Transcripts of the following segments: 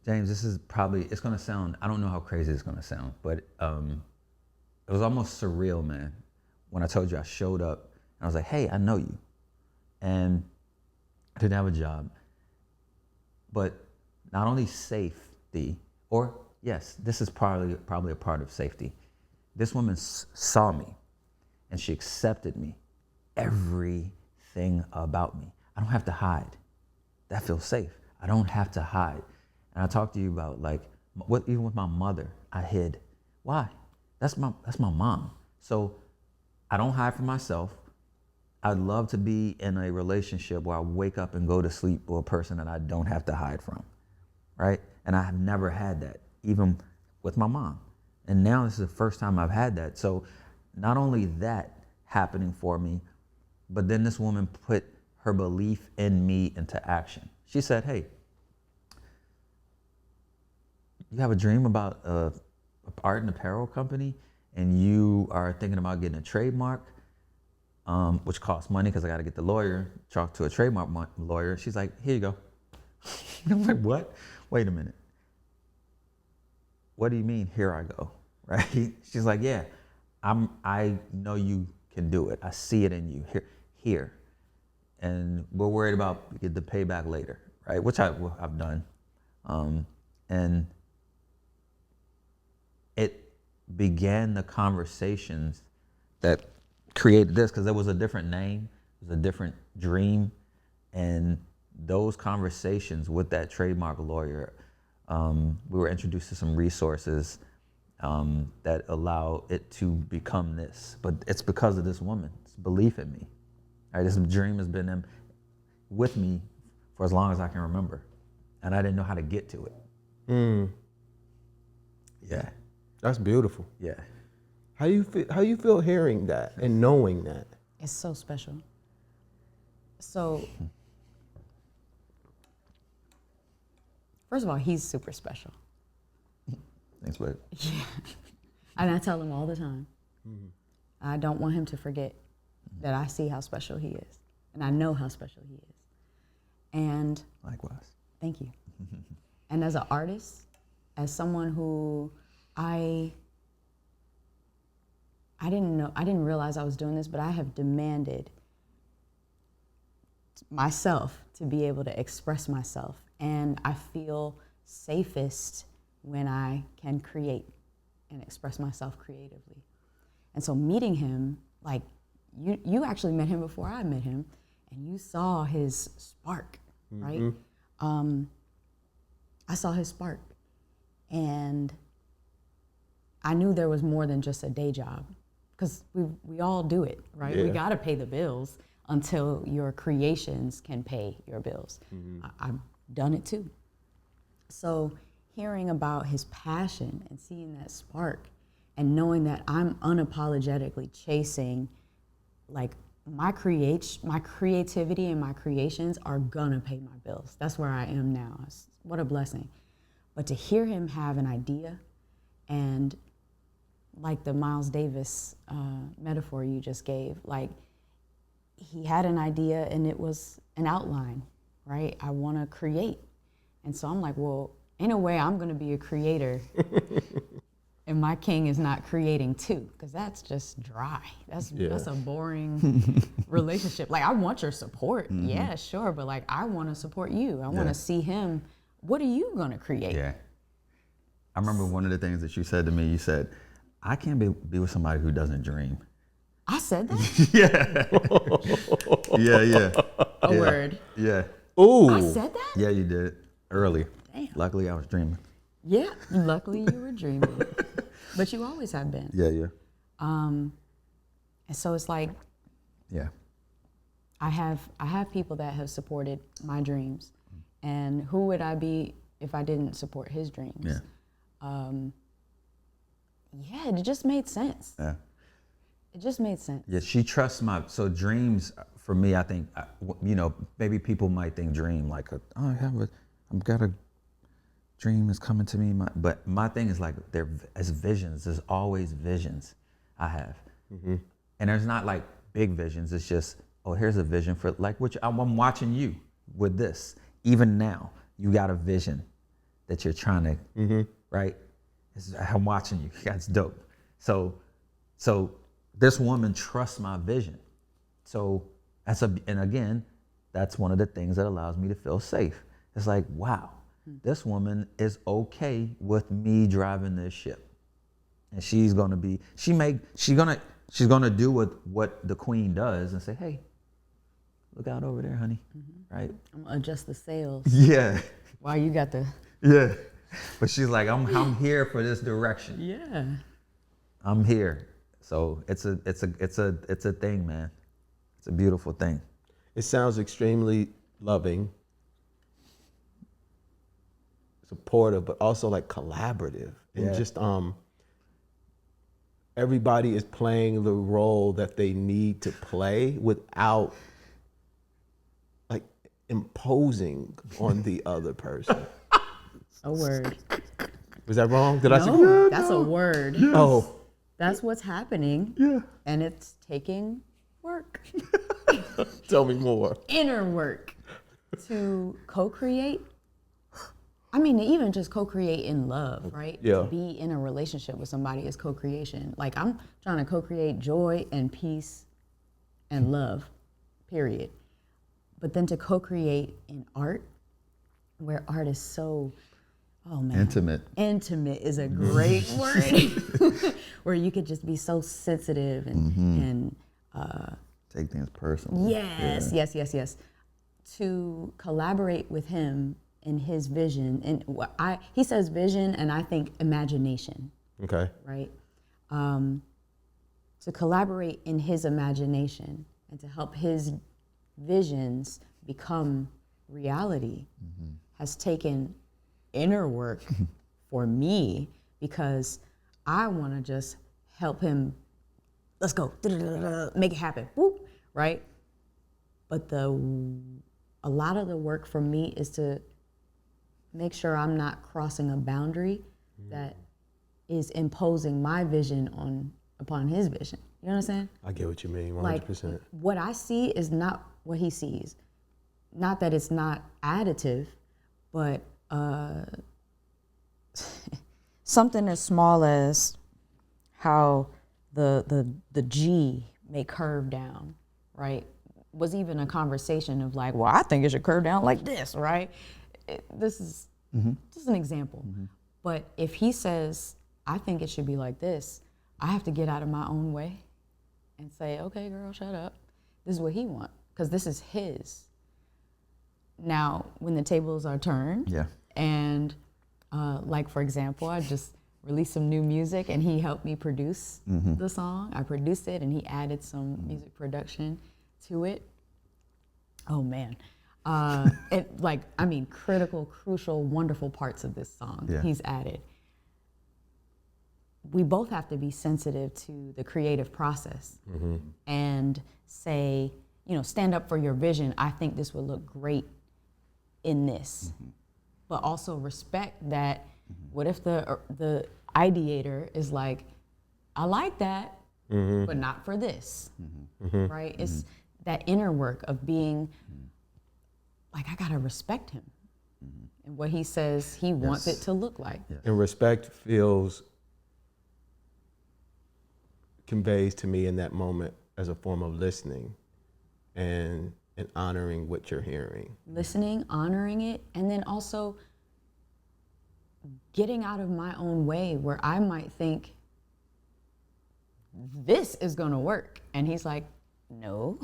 James, this is probably, it's gonna sound, I don't know how crazy it's gonna sound, but it was almost surreal, man. When I told you I showed up and I was like, hey, I know you. And I didn't have a job. But not only safety, or yes, this is probably a part of safety. This woman saw me and she accepted me, everything about me. I don't have to hide. That feels safe. I don't have to hide. And I talked to you about like, even with my mother, I hid. Why? That's my mom. So I don't hide from myself. I'd love to be in a relationship where I wake up and go to sleep with a person that I don't have to hide from, right? And I have never had that, even with my mom. And now this is the first time I've had that. So not only that happening for me, but then this woman put her belief in me into action. She said, hey, you have a dream about an art and apparel company and you are thinking about getting a trademark, which costs money because I got to get the lawyer, talk to a trademark lawyer. She's like, here you go. I'm like, what? Wait a minute. What do you mean, here I go, right? She's like, yeah, I know you can do it. I see it in you, here. And we're worried about get the payback later, right? Which I've done. And it began the conversations that created this, because there was a different name, it was a different dream, and those conversations with that trademark lawyer, we were introduced to some resources that allow it to become this. But it's because of this woman's belief in me. Right? This dream has been with me for as long as I can remember, and I didn't know how to get to it. Yeah. That's beautiful. Yeah. How you feel hearing that and knowing that? It's so special. So, first of all, he's super special. Thanks, babe. Yeah. And I tell him all the time, I don't want him to forget that I see how special he is. And I know how special he is. And Likewise. thank you. And as an artist, as someone who I didn't realize I was doing this, but I have demanded myself to be able to express myself. And I feel safest when I can create and express myself creatively. And so meeting him, like you actually met him before I met him, and you saw his spark, right? I saw his spark, and I knew there was more than just a day job, because we all do it, right? Yeah. We gotta pay the bills until your creations can pay your bills. I've done it too. So hearing about his passion and seeing that spark and knowing that I'm unapologetically chasing, like my creativity and my creations are gonna pay my bills. That's where I am now. What a blessing. But to hear him have an idea, and like the Miles Davis metaphor you just gave, like he had an idea and it was an outline, right? I want to create. And so I'm like, well, in a way I'm going to be a creator and my king is not creating too, because that's just dry. That's a boring relationship. Like, I want your support. Yeah, sure. But like, I want to support you. I want to see him. What are you going to create? Yeah. I remember one of the things that you said to me, you said, I can't be with somebody who doesn't dream. I said that? Yeah. A word. Yeah. Ooh. I said that? Yeah, you did. Early. Damn. Luckily, I was dreaming. Yeah, luckily you were dreaming. But you always have been. Yeah. And so it's like, Yeah. I have people that have supported my dreams. And who would I be if I didn't support his dreams? Yeah. It just made sense. Yeah. It just made sense. Yeah, she trusts so dreams, for me, I think, maybe people might think dream like, I've got a dream is coming to me. But my thing is like, there as visions, there's always visions I have. And there's not like big visions, it's just, here's a vision for, like, which I'm watching you with this. Even now, you got a vision that you're trying to, right? I'm watching you. That's dope. So this woman trusts my vision. So and again, that's one of the things that allows me to feel safe. It's like, wow, this woman is okay with me driving this ship. And she's gonna do what the queen does and say, hey, look out over there, honey. Right? I'm gonna adjust the sails. Yeah. While you got the. Yeah. But she's like, I'm here for this direction. Yeah. I'm here. So it's a thing, man. It's a beautiful thing. It sounds extremely loving, supportive, but also like collaborative. And just everybody is playing the role that they need to play without like imposing on the other person. A word. Was that wrong? Did I say? No, that's a word. Yes. Oh. That's what's happening. Yeah. And it's taking work. Tell me more. Inner work to co-create. I mean, even just co-create in love, right? Yeah. To be in a relationship with somebody is co-creation. Like I'm trying to co-create joy and peace and love, period. But then to co-create in art, where art is so, oh man. Intimate. Intimate is a great word. Where you could just be so sensitive and Take things personal. yes. To collaborate with him in his vision, and he says vision, and I think imagination. Okay. Right. To collaborate in his imagination and to help his visions become reality has taken inner work for me, because I want to just help him. Let's go, make it happen, whoop, right? But a lot of the work for me is to make sure I'm not crossing a boundary that is imposing my vision upon his vision. You know what I'm saying? I get what you mean, 100%. Like, what I see is not what he sees. Not that it's not additive, but something as small as how the G may curve down, right? Was even a conversation of like, well, I think it should curve down like this, right? This is just an example. But if he says, I think it should be like this, I have to get out of my own way and say, okay, girl, shut up. This is what he wants, because this is his. Now, when the tables are turned, and like, for example, I just released some new music and he helped me produce the song. I produced it and he added some music production to it. Oh man. Critical, crucial, wonderful parts of this song he's added. We both have to be sensitive to the creative process and say, stand up for your vision. I think this would look great in this. But also respect that. What if the ideator is like, I like that, but not for this, right? It's that inner work of being like, I gotta respect him and what he says he wants it to look like. And respect conveys to me in that moment as a form of listening and honoring what you're hearing. Listening, honoring it, and then also getting out of my own way where I might think this is gonna work. And he's like, no,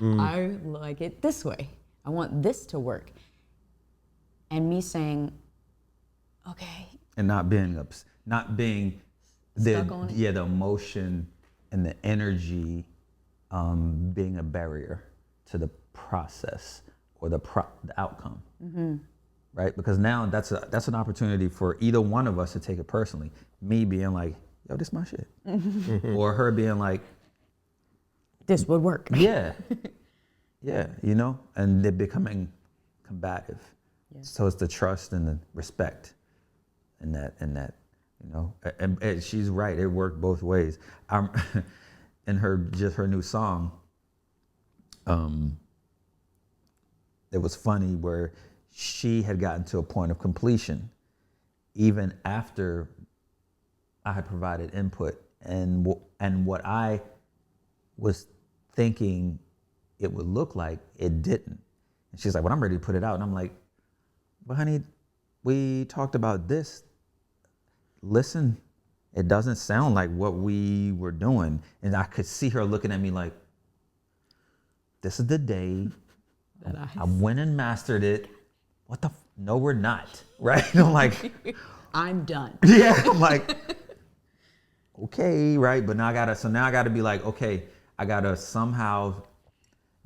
I like it this way. I want this to work. And me saying, okay. And not being Stuck on it? the emotion and the energy being a barrier to the process or the outcome. Right? Because now that's an opportunity for either one of us to take it personally. Me being like, yo, this my shit. Or her being like, this would work. yeah, and they're becoming combative. So it's the trust and the respect and that, and she's right, it worked both ways. In her new song, it was funny where she had gotten to a point of completion even after I had provided input and what I was thinking it would look like, it didn't. And she's like, well, I'm ready to put it out. And I'm like, well, honey, we talked about this. Listen, it doesn't sound like what we were doing. And I could see her looking at me like, this is the day I went and mastered it. What the? No, we're not. Right? I'm like, I'm done. yeah. I'm like, okay, right. But now I gotta be like, okay, I gotta somehow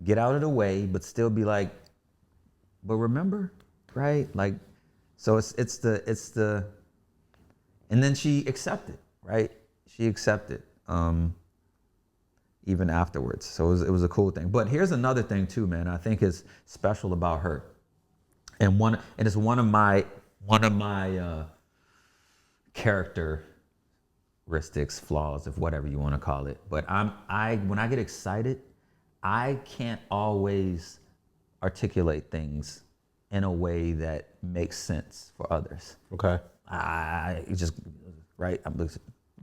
get out of the way, but still be like, but remember, right? Like, so it's the, and then she accepted, right? She accepted, even afterwards. So it was a cool thing. But here's another thing too, man. I think is special about her, and it's one of my characteristics, flaws, if whatever you want to call it. But when I get excited, I can't always articulate things in a way that makes sense for others. Okay. I just, right, I'm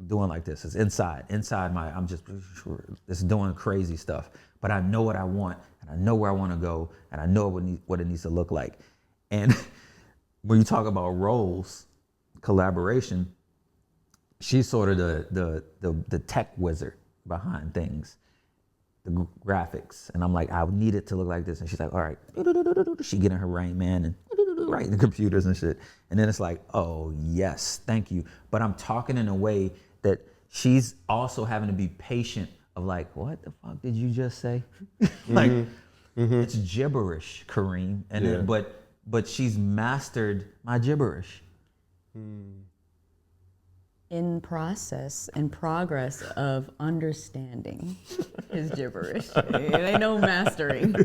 doing like this. It's inside I'm just doing crazy stuff. But I know what I want, and I know where I want to go, and I know what it needs to look like. And when you talk about roles, collaboration, she's sort of the tech wizard behind things, the graphics. And I'm like, I need it to look like this. And she's like, all right. She get in her Rain Man and writing the computers and shit. And then it's like, oh, yes, thank you. But I'm talking in a way that she's also having to be patient of like, what the fuck did you just say? Like, it's gibberish, Kareem. And then, but she's mastered my gibberish. In progress of understanding his gibberish. It ain't no mastering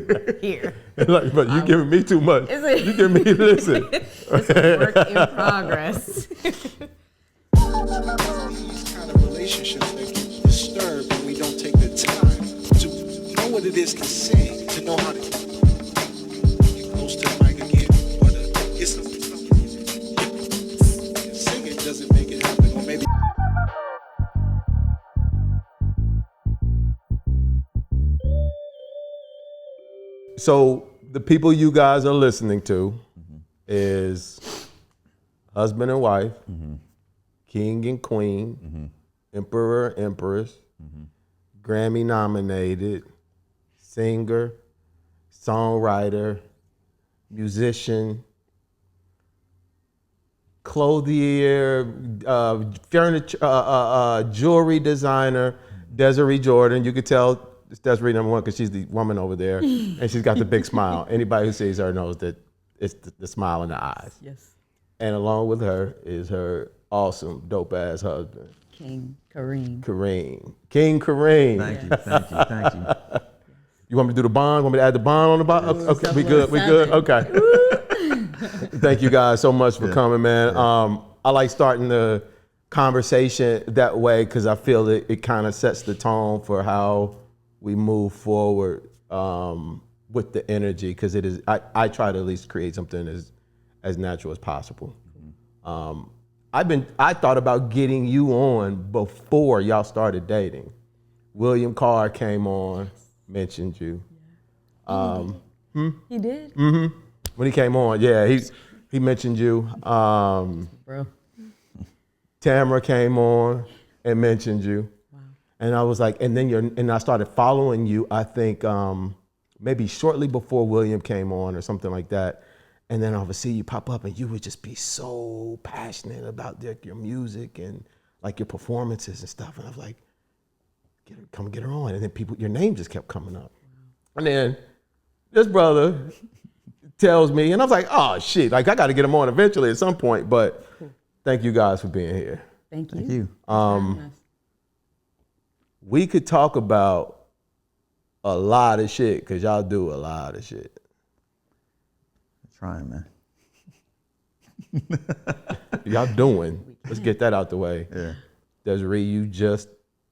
here. Like, but you giving me too much. You giving me listen. It's a work in progress. These kind of relationships that get disturbed when we don't take the time to know what it is to sing, to know how to get close to the mic again, or to get something. Singing doesn't make it happen, or maybe. So the people you guys are listening to is husband and wife, king and queen, emperor, empress, Grammy-nominated, singer, songwriter, musician, clothier, furniture, jewelry designer, Desiree Jordan. You could tell it's Desiree number one because she's the woman over there, and she's got the big smile. Anybody who sees her knows that it's the smile in the eyes. Yes. And along with her is her awesome, dope-ass husband, King Kareem. King Kareem. Thank you. You want me to do the bond? Want me to add the bond on the bond? Okay, we good. Okay. Thank you guys so much for coming, man. I like starting the conversation that way because I feel that it kind of sets the tone for how we move forward with the energy, because it is. I try to at least create something as natural as possible. I thought about getting you on before y'all started dating. William Carr came on, mentioned you. He did? When he came on, yeah, he mentioned you. Bro. Tamara came on and mentioned you. Wow. And I was like, and I started following you, I think maybe shortly before William came on or something like that. And then I would see you pop up and you would just be so passionate about your music and like your performances and stuff. And I was like, come get her on. And then your name just kept coming up. And then this brother tells me, and I was like, oh shit, like I got to get him on eventually at some point. But thank you guys for being here. Thank you. Thank you. We could talk about a lot of shit because y'all do a lot of shit. Trying, man. Y'all doing. Let's get that out the way. Yeah. Desiree, you just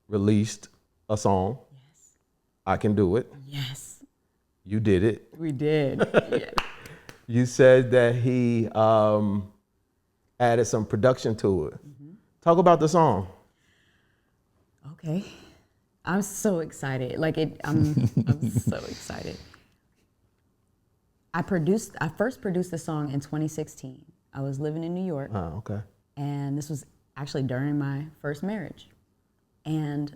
released a song. Yes. I Can Do It. Yes. You did it. We did. Yeah. You said that he added some production to it. Talk about the song. Okay. I'm so excited. I'm so excited. I first produced the song in 2016. I was living in New York. Oh, okay. And this was actually during my first marriage. And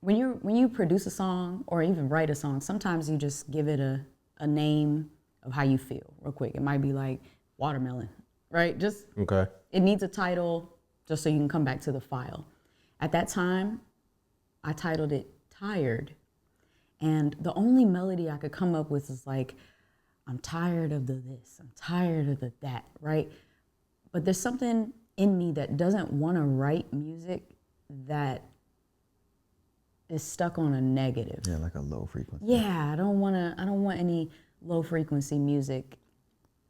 when you produce a song or even write a song, sometimes you just give it a name of how you feel real quick. It might be like watermelon, right? Just Okay. it needs a title just so you can come back to the file. At that time, I titled it Tired. And the only melody I could come up with is like, I'm tired of the this, I'm tired of the that, right? But there's something in me that doesn't want to write music that is stuck on a negative. Yeah, like a low frequency. Yeah, I don't want any low frequency music.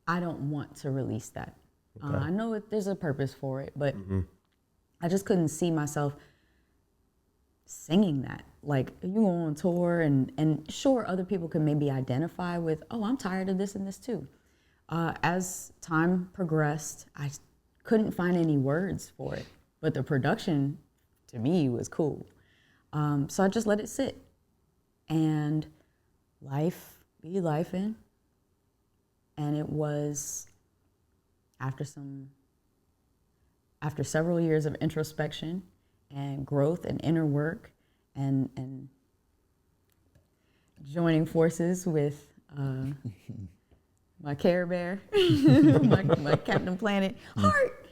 I don't want to release that. Okay. I know there's a purpose for it, but I just couldn't see myself singing that. Like, you go on tour and sure, other people can maybe identify with, oh, I'm tired of this and this too. As time progressed, I couldn't find any words for it, but the production to me was cool. So I just let it sit, and life be lifing. And it was after several years of introspection and growth and inner work and joining forces with my Care Bear, my Captain Planet heart.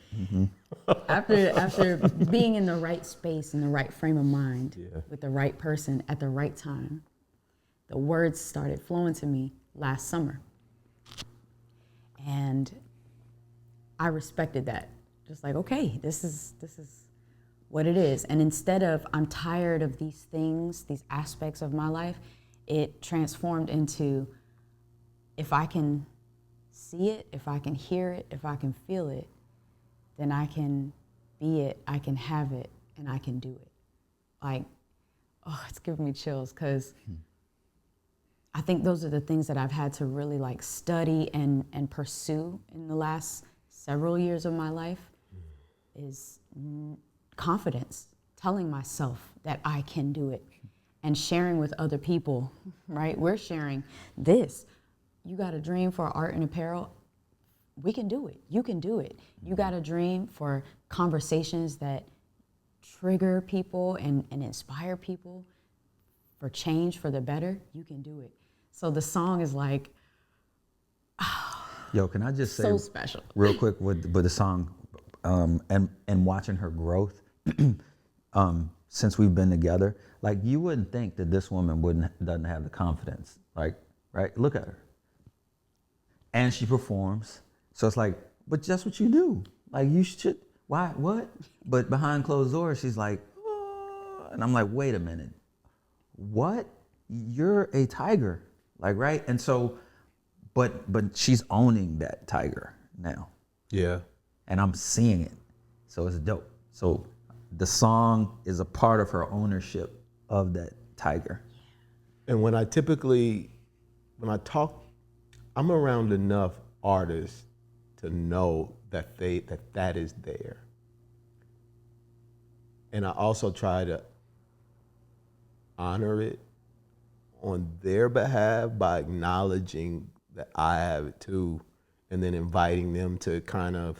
After being in the right space, in the right frame of mind, with the right person at the right time, the words started flowing to me last summer. And I respected that. Just like, okay, this is what it is. And instead of I'm tired of these things, these aspects of my life, it transformed into, if I can see it, if I can hear it, if I can feel it, then I can be it, I can have it, and I can do it. Like, oh, it's giving me chills, because I think those are the things that I've had to really like study and pursue in the last several years of my life, is confidence, telling myself that I can do it, and sharing with other people, right? We're sharing this. You got a dream for art and apparel? We can do it. You can do it. You got a dream for conversations that trigger people and inspire people for change, for the better? You can do it. So the song is like, Yo, can I just say so special. real quick with the song, and watching her growth since we've been together, like, you wouldn't think that this woman doesn't have the confidence, like, right? Look at her. And she performs. So it's like, but that's what you do. Like, you should, why, what? But behind closed doors, she's like, oh. And I'm like, wait a minute. What? You're a tiger, like, right? And so, but she's owning that tiger now. Yeah. And I'm seeing it. So it's dope. So the song is a part of her ownership of that tiger. And when I talk, I'm around enough artists to know that that is there. And I also try to honor it on their behalf by acknowledging that I have it too, and then inviting them to kind of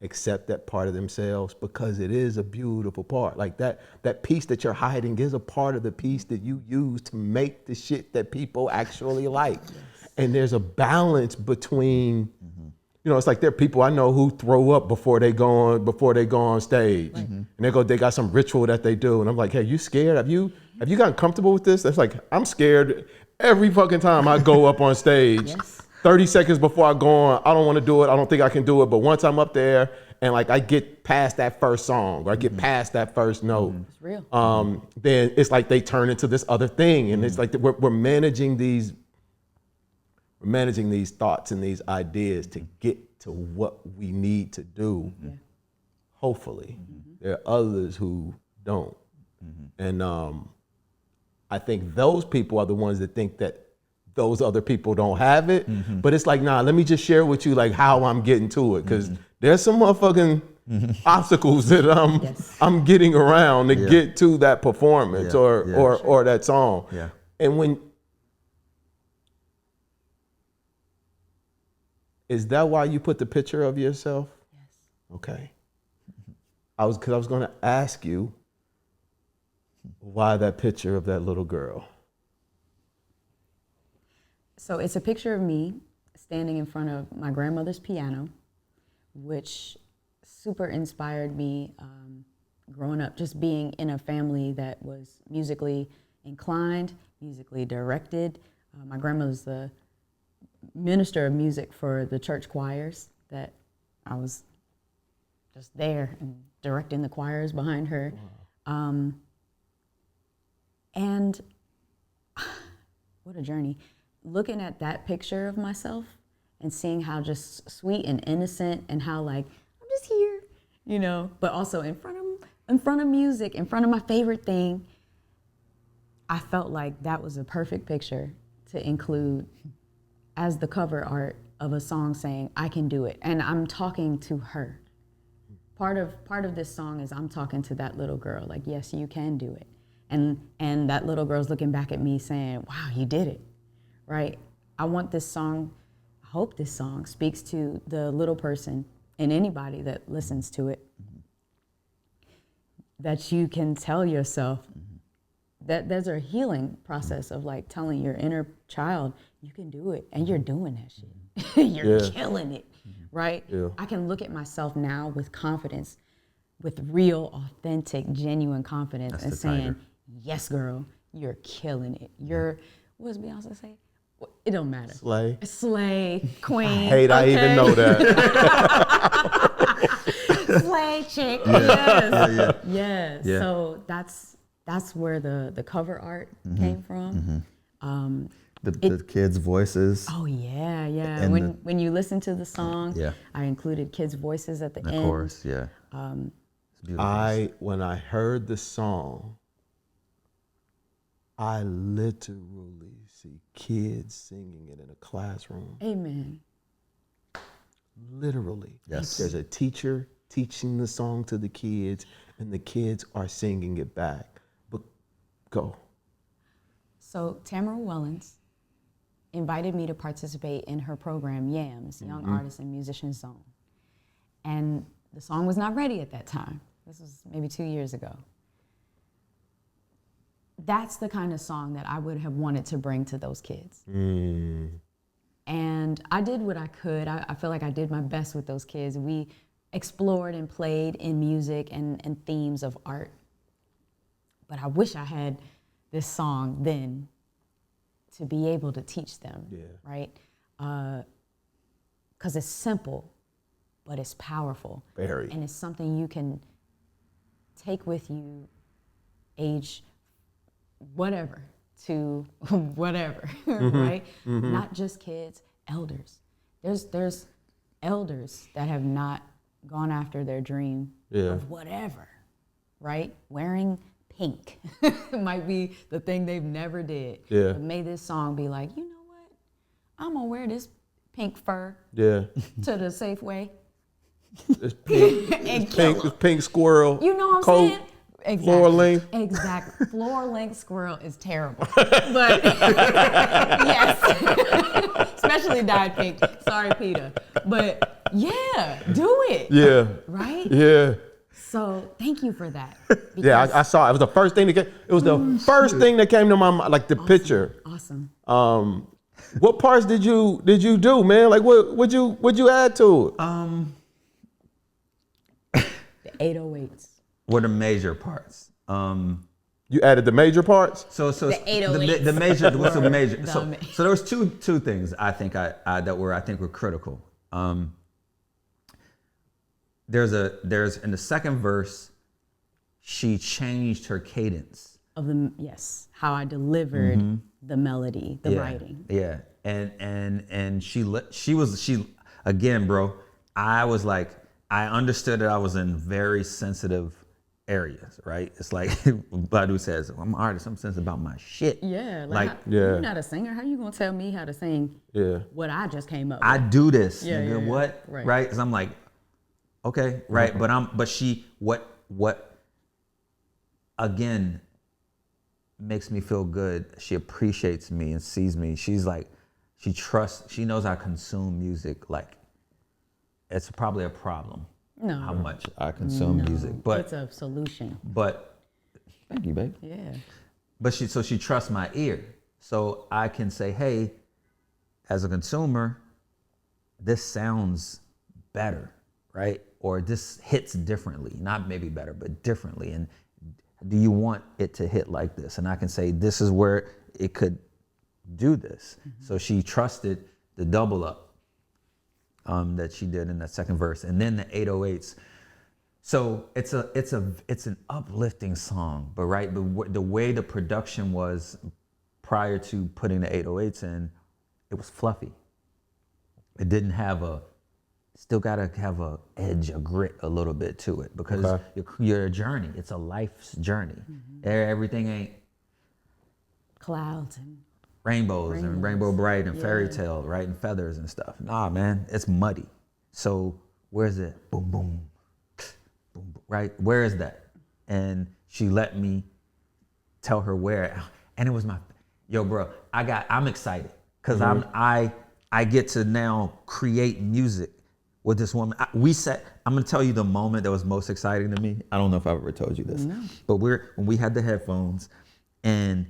accept that part of themselves, because it is a beautiful part. Like that piece that you're hiding is a part of the piece that you use to make the shit that people actually like. Yes. And there's a balance between, it's like there are people I know who throw up before they go on stage. Right. And they got some ritual that they do. And I'm like, hey, you scared? Have you gotten comfortable with this? That's like, I'm scared every fucking time I go up on stage. Yes. 30 seconds before I go on, I don't want to do it. I don't think I can do it. But once I'm up there and like I get past that first song, or I get past that first note, it's real. Then it's like they turn into this other thing. And it's like we're managing these thoughts and these ideas to get to what we need to do. Yeah. Hopefully. There are others who don't. And I think those people are the ones that think that those other people don't have it. But it's like, nah, let me just share with you like how I'm getting to it, because there's some motherfucking obstacles that Yes. I'm getting around to get to that performance or that song. Yeah. And when is that why you put the picture of yourself? Yes. Okay. I was going to ask you why that picture of that little girl. So it's a picture of me standing in front of my grandmother's piano, which super inspired me growing up, just being in a family that was musically inclined, musically directed. My grandmother's the minister of music for the church choirs that I was just there and directing the choirs behind her. Wow. And what a journey. Looking at that picture of myself and seeing how just sweet and innocent and how like, I'm just here, you know, but also in front of music, in front of my favorite thing, I felt like that was a perfect picture to include as the cover art of a song saying, I can do it. And I'm talking to her. Part of this song is I'm talking to that little girl, like, yes, you can do it. And that little girl's looking back at me saying, wow, you did it, right? I want this song, I hope this song speaks to the little person and anybody that listens to it, that you can tell yourself that there's a healing process of like telling your inner child, you can do it, and you're doing that shit. You're killing it, right? Yeah. I can look at myself now with confidence, with real, authentic, genuine confidence. That's and saying, yes, girl, you're killing it. You're, what does Beyonce say? It don't matter. Slay, queen. I hate I even know that. Slay chick, yes. Yeah. So that's where the cover art came from. The kids' voices. Oh yeah. And when you listen to the song, I included kids' voices at the end. Of course, yeah. When I heard the song, I literally see kids singing it in a classroom. Amen. Literally. Yes. There's a teacher teaching the song to the kids, and the kids are singing it back. But go. So Tamara Wellens invited me to participate in her program, YAMS, Young Artists and Musicians Zone. And the song was not ready at that time. This was maybe 2 years ago. That's the kind of song that I would have wanted to bring to those kids. And I did what I could. I feel like I did my best with those kids. We explored and played in music and themes of art. But I wish I had this song then to be able to teach them, right? Because it's simple, but it's powerful. Very. And it's something you can take with you age whatever to whatever, right? Not just kids, elders. There's elders that have not gone after their dream of whatever, right? Wearing pink might be the thing they've never did. But may this song be like, you know what? I'm gonna wear this pink fur to the Safeway. It's pink. It's pink squirrel. You know what I'm coat, saying? Exactly. Floor length. Exactly. Floor length squirrel is terrible. But yes. Especially dyed pink. Sorry, PETA. But yeah, do it. Yeah. Right? Yeah. So thank you for that. Yeah, I saw it. It was the first thing that came. It was the first thing that came to my mind, like the picture. Awesome. What parts did you do, man? Like what would you add to it? The 808s. What are major parts? You added the major parts? So The 808s. the major. What's the major? So there was two things I think that were critical. There's in the second verse, she changed her cadence Of the how I delivered the melody, the writing. Yeah, and she again, bro. I was like, I understood that I was in very sensitive areas, right? It's like Badu says, I'm an artist, I'm sensitive about my shit. Yeah, you're not a singer. How you gonna tell me how to sing what I just came up with? I do this, Yeah, nigga, yeah, what? right. Right? Because I'm like, Okay, right. But what again makes me feel good. She appreciates me and sees me. She's like, she knows I consume music. Like, it's probably a problem. No. How much I consume music, but it's a solution. But thank you, babe. Yeah. But she trusts my ear, so I can say, hey, as a consumer, this sounds better, right? Or this hits differently, not maybe better, but differently. And do you want it to hit like this? And I can say, this is where it could do this. Mm-hmm. So she trusted the double up that she did in that second verse. And then the 808s. So it's an uplifting song, but right, the way the production was prior to putting the 808s in, it was fluffy. It didn't have still gotta have a edge, a grit a little bit to it, because you're a journey. It's a life's journey. Mm-hmm. Everything ain't clouds and rainbows and rainbow bright and fairy tale, right, and feathers and stuff. Nah, man, it's muddy. So where's it? Boom, boom. Right? Where is that? And she let me tell her where. And it was bro, I'm excited because I get to now create music with this woman. I'm gonna tell you the moment that was most exciting to me. I don't know if I've ever told you this, but when we had the headphones and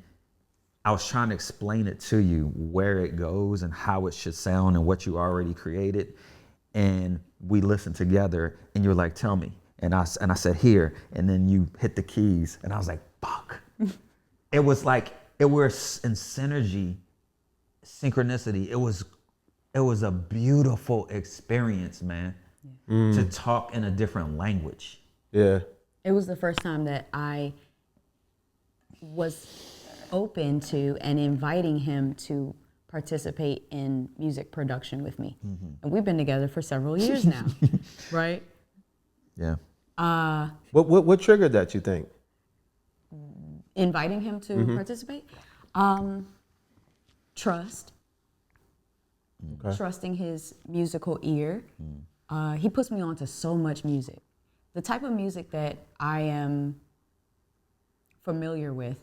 I was trying to explain it to you where it goes and how it should sound and what you already created. And we listened together and you're like, tell me. And I said, here, and then you hit the keys, and I was like, fuck. It was like, it was in synergy, synchronicity. It was a beautiful experience, man, to talk in a different language. Yeah. It was the first time that I was open to and inviting him to participate in music production with me. Mm-hmm. And we've been together for several years now, right? Yeah. What triggered that, you think? Inviting him to participate? Trust. Okay. Trusting his musical ear. He puts me on to so much music. The type of music that I am familiar with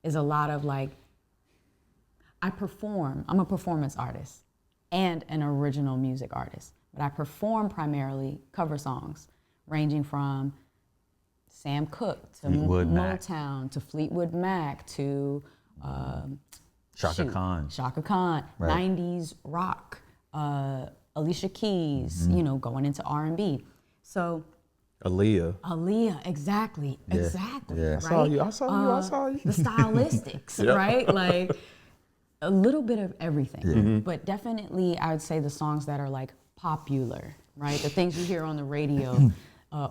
is a lot of like, I'm a performance artist and an original music artist, but I perform primarily cover songs, ranging from Sam Cooke to Motown to Fleetwood Mac to Shaka Khan, right. 90s rock, Alicia Keys, going into R&B. So Aaliyah, exactly. Yeah. Yeah. Right? I saw you. The stylistics, right? Like a little bit of everything, but definitely I would say the songs that are like popular, right? The things you hear on the radio.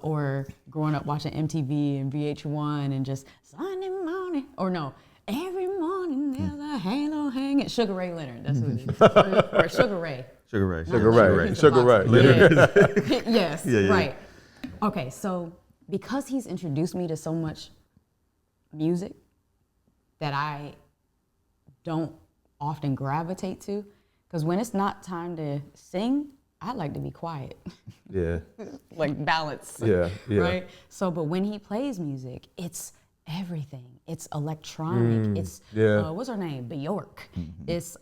Or growing up watching MTV and VH1 and just Sunday morning, or no, every morning there's a halo hanging. Sugar Ray Leonard, that's who it is. Or Sugar Ray. Sugar Ray. Yeah. Yes, yeah. Right. Okay, so because he's introduced me to so much music that I don't often gravitate to, because when it's not time to sing, I like to be quiet. Yeah. Like balance. Yeah. Right? So, but when he plays music, it's everything. It's electronic. It's, what's her name? Bjork. Mm-hmm. It's,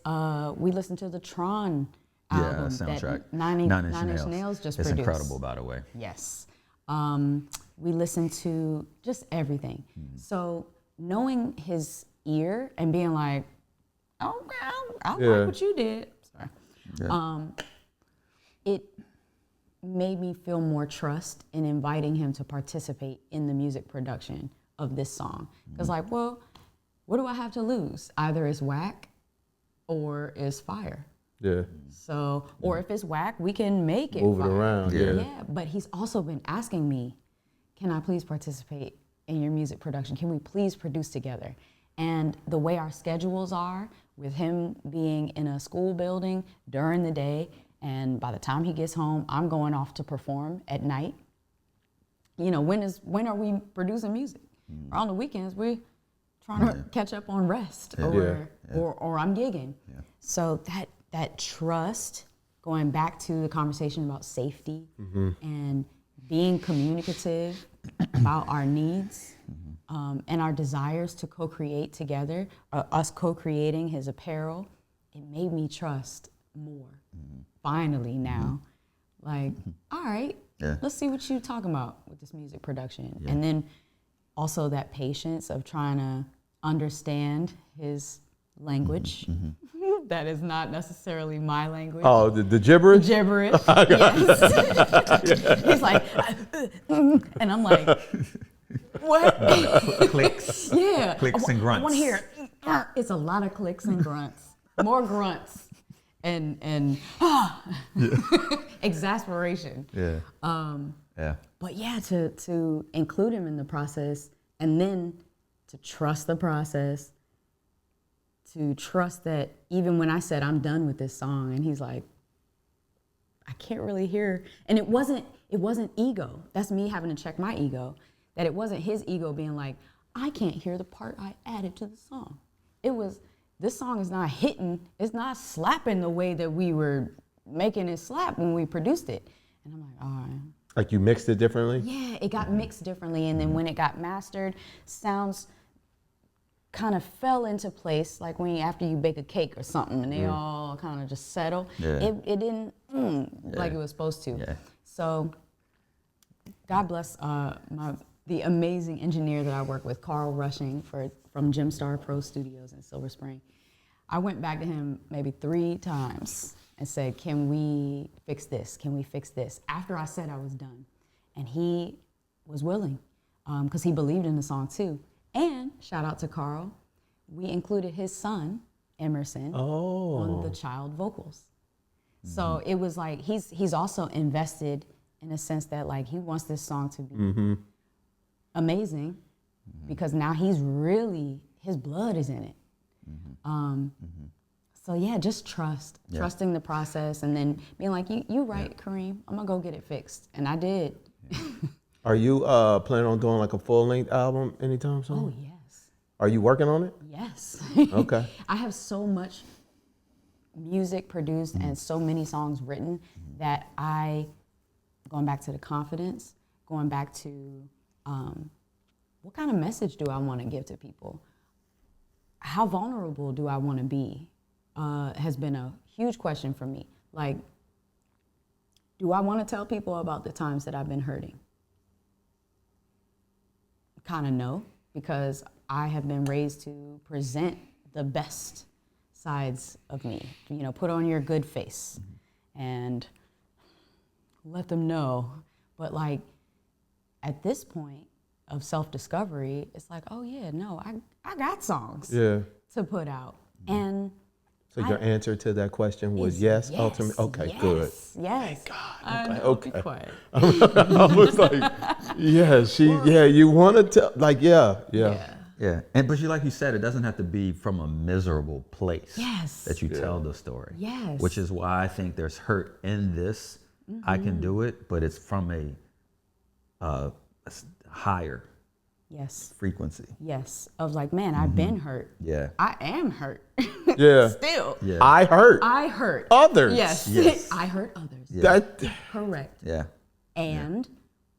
we listened to the Tron album soundtrack. that Nine Inch Nails just it's produced. It's incredible, by the way. Yes. We listened to just everything. So knowing his ear and being like, okay, I like what you did. Sorry. Yeah. It made me feel more trust in inviting him to participate in the music production of this song. Because like, well, what do I have to lose? Either it's whack or it's fire. Yeah. So, or if it's whack, we can make it move fire. It around. Yeah. But he's also been asking me, can I please participate in your music production? Can we please produce together? And the way our schedules are, with him being in a school building during the day, and by the time he gets home, I'm going off to perform at night. When are we producing music? Or on the weekends, we're trying to catch up on rest, or I'm gigging. Yeah. So that trust, going back to the conversation about safety and being communicative about our needs and our desires to co-create together, us co-creating his apparel, it made me trust more. Finally now, like, all right, let's see what you're talking about with this music production. And then also that patience of trying to understand his language. That is not necessarily my language. Oh, the gibberish? Gibberish, yes. He's like, and I'm like, what? Clicks. Yeah. Clicks and grunts. I want to hear, it's a lot of clicks and grunts. More grunts. And exasperation. Yeah. Yeah. But yeah, to include him in the process and then to trust the process, to trust that even when I said I'm done with this song and he's like, I can't really hear. And it wasn't ego. That's me having to check my ego. That it wasn't his ego being like, I can't hear the part I added to the song. It was, this song is not hitting, it's not slapping the way that we were making it slap when we produced it. And I'm like, all right. Like you mixed it differently? Yeah, it got mixed differently. And then when it got mastered, sounds kind of fell into place, like when after you bake a cake or something and they all kind of just settle. Yeah. It didn't like it was supposed to. Yeah. So God bless the amazing engineer that I work with, Carl Rushing from Gemstar Pro Studios in Silver Spring. I went back to him maybe 3 times and said, can we fix this? Can we fix this? After I said I was done. And he was willing because he believed in the song too. And shout out to Carl, we included his son, Emerson, on the child vocals. So it was like, he's also invested in a sense that like he wants this song to be amazing because now he's really, his blood is in it. So yeah, just trusting the process and then being like, you right, Kareem, I'm gonna go get it fixed. And I did. Are you planning on doing like a full-length album anytime soon? Oh, yes. Are you working on it? Yes. Okay. I have so much music produced and so many songs written that going back to the confidence, going back to what kind of message do I want to give to people? How vulnerable do I want to be? Has been a huge question for me. Like, do I want to tell people about the times that I've been hurting? Kind of no, because I have been raised to present the best sides of me. You know, put on your good face and let them know. But like, at this point of self-discovery, it's like, oh yeah, no, I got songs to put out. And so your answer to that question was yes, ultimately? Okay, yes, good. Yes. Thank God. Okay. Be quiet. I was like, you want to tell, like, yeah. Yeah, but like you said, it doesn't have to be from a miserable place. Yes. That you tell the story. Yes. Which is why I think there's hurt in this. I can do it, but it's from a higher frequency. Yes. Of like, man, I've been hurt. Yeah. I am hurt. Yeah. Still. Yeah. I hurt others. Yes. Yes. I hurt others. Yeah. Correct. Yeah. And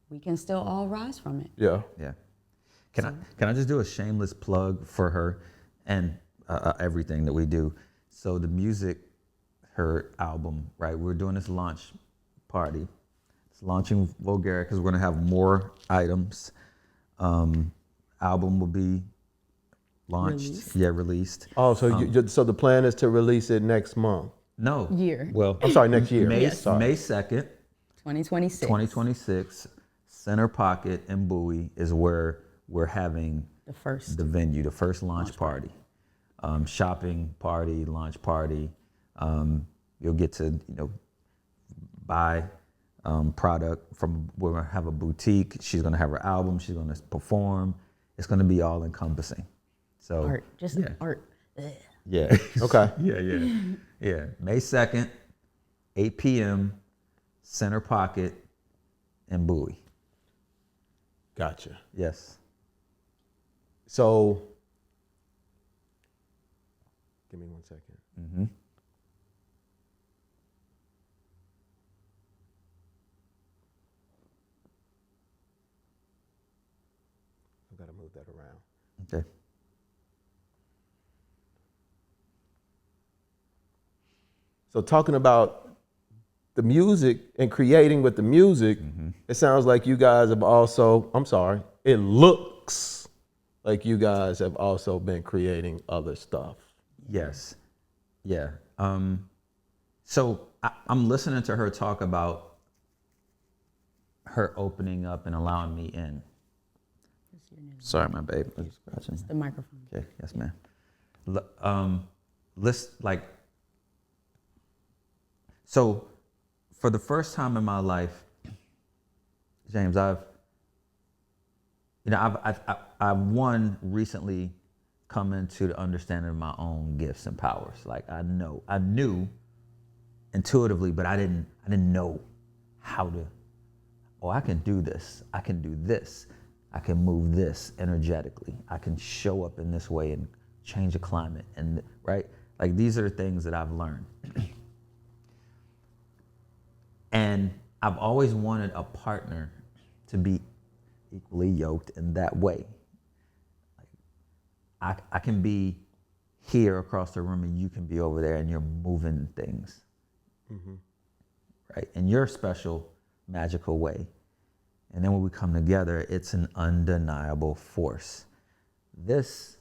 we can still all rise from it. Yeah. Yeah. Can I just do a shameless plug for her and everything that we do? So the music, her album, right? We're doing this launch party. It's launching Vulgarik because we're gonna have more items. Album will be launched. Released. Oh, so so the plan is to release it next month? No. Year. Well, I'm sorry, next year. May Sorry. May 2nd, 2026. 2026. Center Pocket and Bowie is where we're having the venue, the first launch party. Shopping party, launch party. You'll get to buy product from, we're gonna have a boutique. She's gonna have her album. She's gonna perform. It's gonna be all encompassing. So Art, just art. Ugh. Yeah. Okay. Yeah. May 2nd, 8 p.m. Center Pocket and Bowie. Gotcha. Yes. So, give me 1 second. Mm-hmm. move that around. Okay. So talking about the music and creating with the music, it sounds like you guys have also, it looks like you guys have also been creating other stuff. Yes. Yeah. So I'm listening to her talk about her opening up and allowing me in. Sorry, my babe. It's the microphone. Okay. Yes, ma'am. So for the first time in my life, James, I've one recently come into the understanding of my own gifts and powers. Like I knew intuitively, but I didn't know how to. Oh, I can do this. I can do this. I can move this energetically. I can show up in this way and change the climate. And right, like these are things that I've learned. And I've always wanted a partner to be equally yoked in that way. Like I can be here across the room and you can be over there and you're moving things. Right? In your special, magical way. And then when we come together, it's an undeniable force. The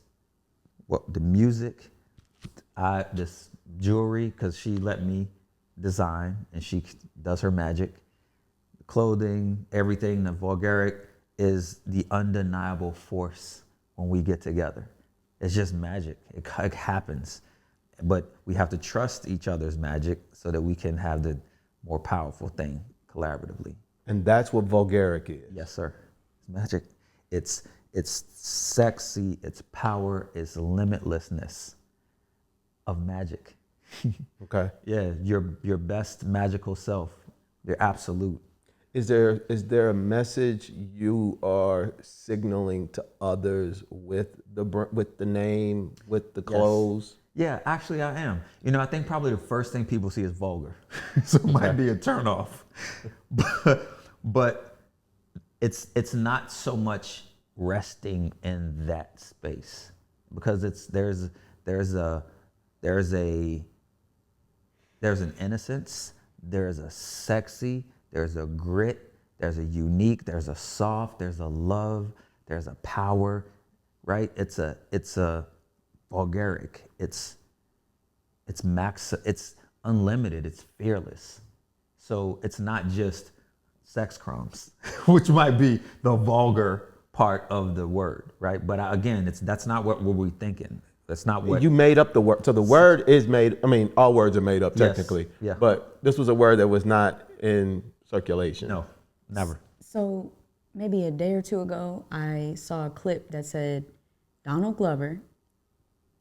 music, this jewelry, because she let me design and she does her magic. The clothing, everything, the Vulgarik is the undeniable force when we get together. It's just magic. It happens. But we have to trust each other's magic so that we can have the more powerful thing collaboratively. And that's what Vulgarik is. Yes, sir. It's magic. It's sexy, it's power, it's limitlessness of magic. Okay. Yeah, your best magical self, your absolute. Is there a message you are signaling to others with the name, with the clothes? Yeah, actually I am. I think probably the first thing people see is vulgar. So it might be a turnoff. But it's not so much resting in that space because there's an innocence, there's a sexy, there's a grit, there's a unique, there's a soft, there's a love, there's a power, right? It's a Vulgarik. It's unlimited, it's fearless. So it's not just sex crumbs, which might be the vulgar part of the word, right? But again, that's not what we're thinking. That's not what you made up the word. So the word is made. I mean, all words are made up technically. Yes, yeah. But this was a word that was not in circulation. No, never. So maybe a day or two ago, I saw a clip that said Donald Glover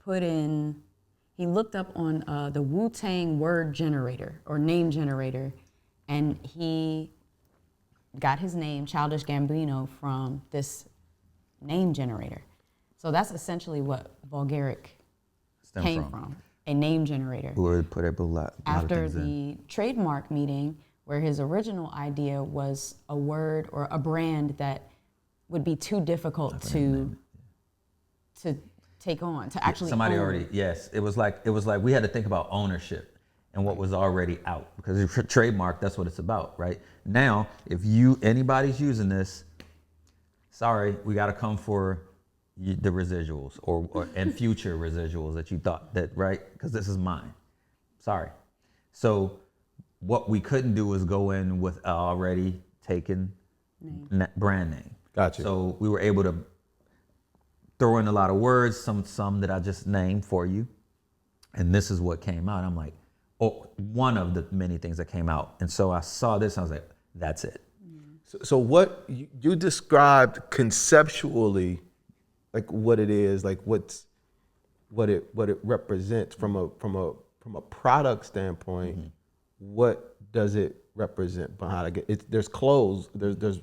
he looked up on the Wu-Tang word generator or name generator, and he got his name, Childish Gambino, from this name generator. So that's essentially what Vulgarik came from, a name generator. Who put a lot After of things in. the trademark meeting, where his original idea was a word or a brand that would be too difficult to take on, to actually Somebody own. already, yes. It was like we had to think about ownership and what was already out, because if you're trademark, that's what it's about, right? Now, if anybody's using this, sorry, we got to come for the residuals and future residuals that you thought that, right? Because this is mine. Sorry. So what we couldn't do was go in with an already taken brand name. Gotcha. So we were able to throw in a lot of words, some that I just named for you. And this is what came out. I'm like, one of the many things that came out. And so I saw this and I was like, that's it. So what you described conceptually, like what it is, like what it represents from a product standpoint. Mm-hmm. What does it represent behind it? There's clothes, there's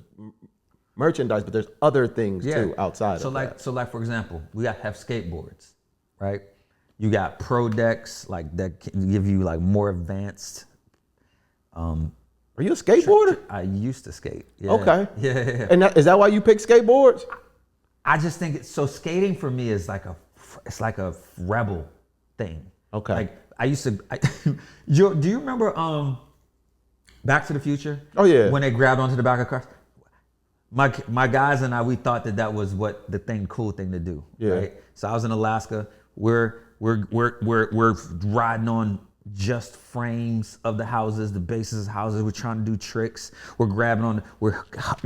merchandise, but there's other things too outside of that. So like for example, we have skateboards, right? You got pro decks like that can give you like more advanced. Are you a skateboarder? I used to skate. Yeah. Okay. Yeah. And is that why you pick skateboards? I just think it's so skating for me is like it's like a rebel thing. Okay. Like I used to. Do you remember Back to the Future? Oh yeah. When they grabbed onto the back of cars. My guys and I, we thought that was what the cool thing to do. Yeah. Right. So I was in Alaska. We're riding on just frames of the houses, the bases of houses. We're trying to do tricks. We're grabbing on. We're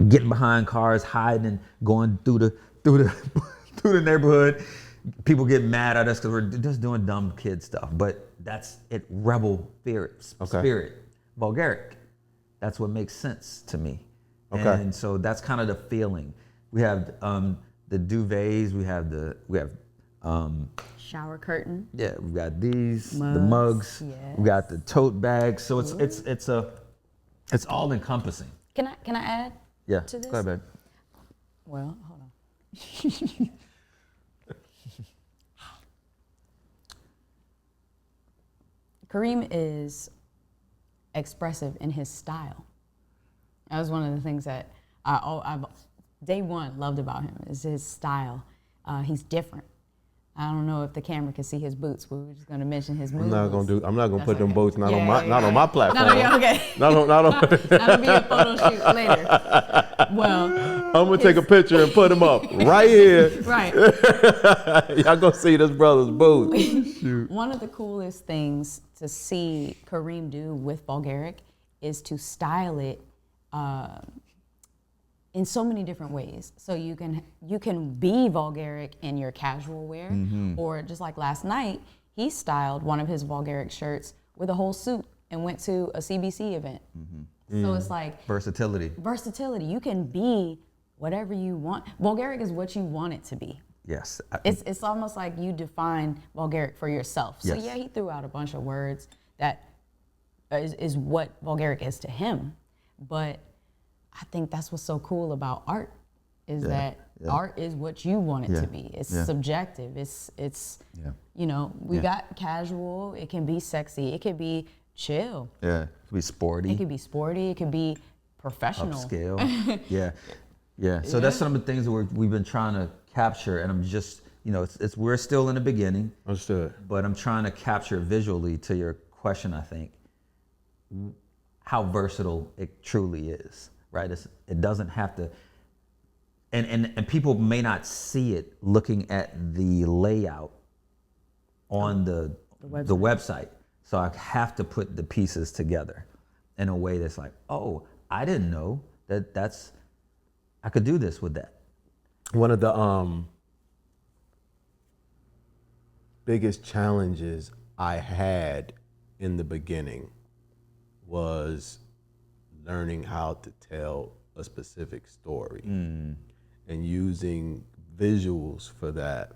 getting behind cars, hiding, and going through the neighborhood. People get mad at us because we're just doing dumb kid stuff. But that's it. Rebel spirit. Vulgarik. That's what makes sense to me. Okay. And so that's kind of the feeling. We have the duvets. We have Shower curtain. yeah. We got these the Mugs, mugs. yes. We got the tote bags. So it's all encompassing. Can I add Yeah. to this? Go ahead, babe. Well, hold on. Kareem is expressive in his style. That was one of the things that I've day one loved about him is his style. He's different. I don't know if the camera can see his boots, but we're just going to mention his moves. I'm not gonna put them okay. boats not Yeah, on my yeah, not on my platform. No, yeah, okay. Not on. That'll be a photo shoot later. Well, I'm gonna take a picture and put them up right here. right. Y'all gonna see this brother's boots. One of the coolest things to see Kareem do with Vulgarik is to style it in so many different ways. So you can be Vulgarik in your casual wear, or just like last night, he styled one of his Vulgarik shirts with a whole suit and went to a CBC event. So it's like Versatility. You can be whatever you want. Vulgarik is what you want it to be. Yes. It's almost like you define Vulgarik for yourself. So Yes. yeah, he threw out a bunch of words that is what Vulgarik is to him. But I think that's what's so cool about art is that art is what you want it to be. It's subjective. It's we got casual, it can be sexy, it can be chill. Yeah. It could be sporty. It could be sporty, it could be professional. Upscale. Yeah. So that's some of the things that we've been trying to capture, and I'm just, we're still in the beginning. Understood. But I'm trying to capture visually to your question, I think, how versatile it truly is, right? It doesn't have to, and people may not see it looking at the layout on the website. So I have to put the pieces together in a way that's like, oh, I didn't know I could do this with that. One of the biggest challenges I had in the beginning was learning how to tell a specific story and using visuals for that.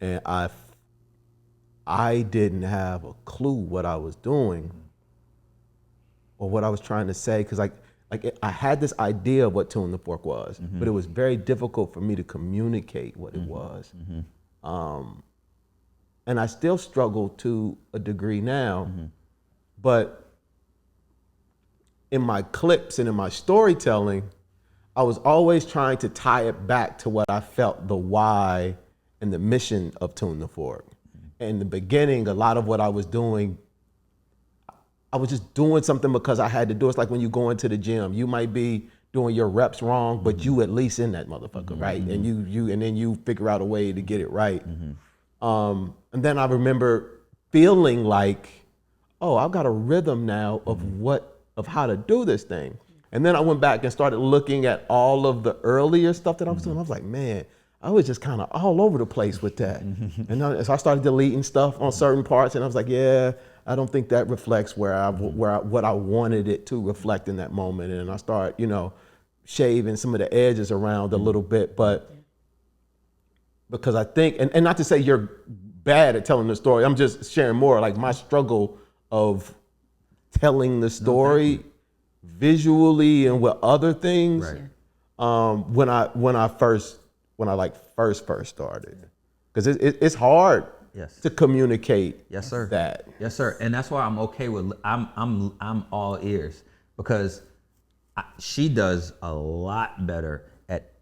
And I didn't have a clue what I was doing or what I was trying to say, because I had this idea of what Tune the Fork was, but it was very difficult for me to communicate what it was. And I still struggle to a degree now, but in my clips and in my storytelling, I was always trying to tie it back to what I felt the why and the mission of Tune the Fork. In the beginning, a lot of what I was doing, I was just doing something because I had to do it. It's like when you go into the gym, you might be doing your reps wrong, but you at least in that motherfucker, right? And and then you figure out a way to get it right. And then I remember feeling like, oh, I've got a rhythm now of how to do this thing. And then I went back and started looking at all of the earlier stuff that I was doing. I was like, man, I was just kind of all over the place with that. And so I started deleting stuff on certain parts, and I was like, yeah, I don't think that reflects what I wanted it to reflect in that moment. And I start, shaving some of the edges around a little bit, but because I think, and not to say you're bad at telling the story, I'm just sharing more like my struggle of telling the story visually and with other things. Right. When I first started, because it's hard to communicate. Yes, sir. That. Yes, sir. And that's why I'm okay with. I'm all ears, because she does a lot better at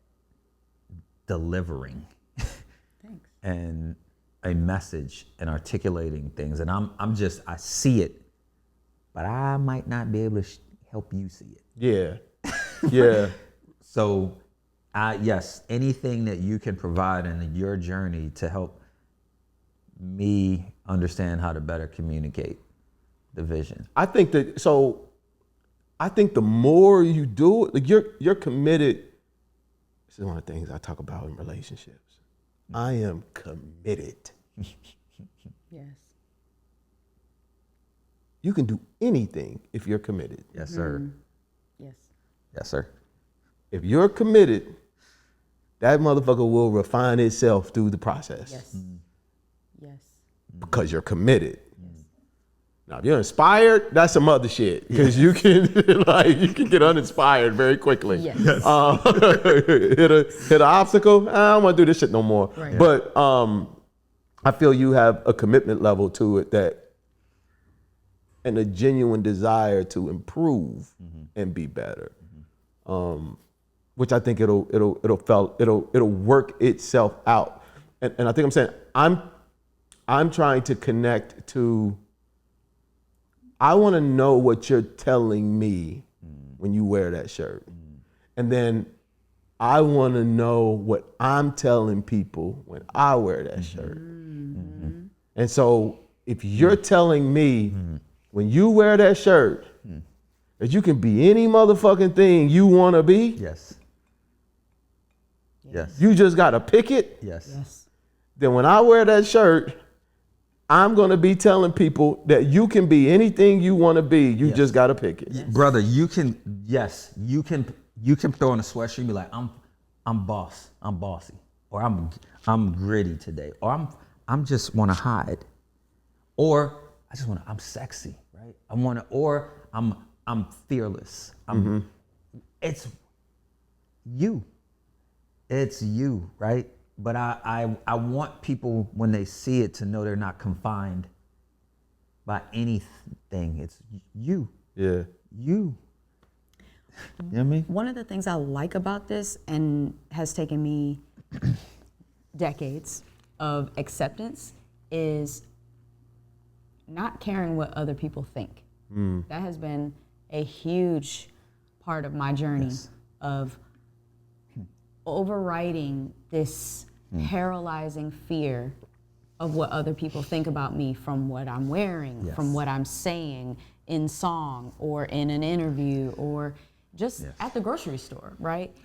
delivering Thanks. and a message and articulating things. And I see it, but I might not be able to help you see it. Yeah. Yeah. So, yes, anything that you can provide in your journey to help me understand how to better communicate the vision. I think the more you do it, like you're committed. This is one of the things I talk about in relationships. I am committed. Yes. You can do anything if you're committed. Yes, sir. Yes. Yes, sir. If you're committed, that motherfucker will refine itself through the process. Yes. Yes. Because you're committed. Now, if you're inspired, that's some other shit. Because you can you can get uninspired very quickly. Yes. Hit an obstacle. I don't want to do this shit no more. Right. But I feel you have a commitment level to it and a genuine desire to improve and be better. Which I think it'll work itself out. And I think I'm saying I'm trying to connect to. I want to know what you're telling me when you wear that shirt. And then I want to know what I'm telling people when I wear that shirt. And so if you're telling me when you wear that shirt that you can be any motherfucking thing you want to be, Yes. Yes. you just got to pick it, Yes. Yes. then when I wear that shirt, I'm going to be telling people that you can be anything you want to be. You just got to pick it. Brother, you can throw on a sweatshirt and be like, I'm bossy, or I'm gritty today, or I'm just want to hide, or I'm sexy, right? Or I'm fearless. It's you, right? But I want people, when they see it, to know they're not confined by anything. It's you. Yeah. You. You know what I mean? One of the things I like about this, and has taken me decades of acceptance, is not caring what other people think. That has been a huge part of my journey of overriding this paralyzing fear of what other people think about me from what I'm wearing, from what I'm saying in song or in an interview or just at the grocery store, right?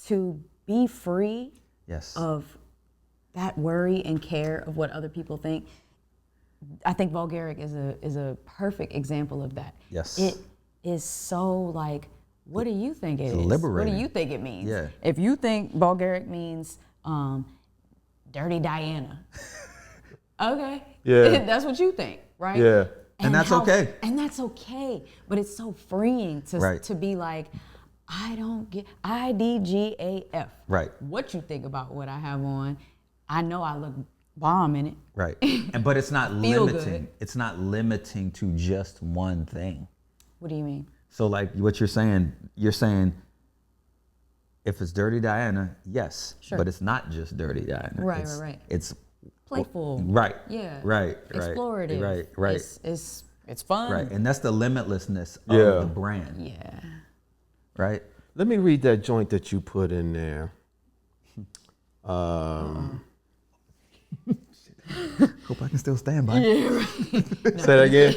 To be free of that worry and care of what other people think. I think Vulgarik is a perfect example of that. Yes. It is so like, what do you think it is? liberating. What do you think it means? Yeah. If you think Vulgarik means Dirty Diana, okay. Yeah. That's what you think, right? Yeah. And that's okay. And that's okay. But it's so freeing Right. to be like, I don't get IDGAF. Right. What you think about what I have on? I know I look bomb in it. Right. But it's not Feel limiting. good. It's not limiting to just one thing. What do you mean? So like what you're saying if it's Dirty Diana, yes. Sure. But it's not just Dirty Diana. Right, right. It's Playful. right. Yeah. Right. Explorative. Right. It's fun. Right. And that's the limitlessness of Yeah. the brand. Yeah. Right? Let me read that joint that you put in there. Hope I can still stand by it. Say that again.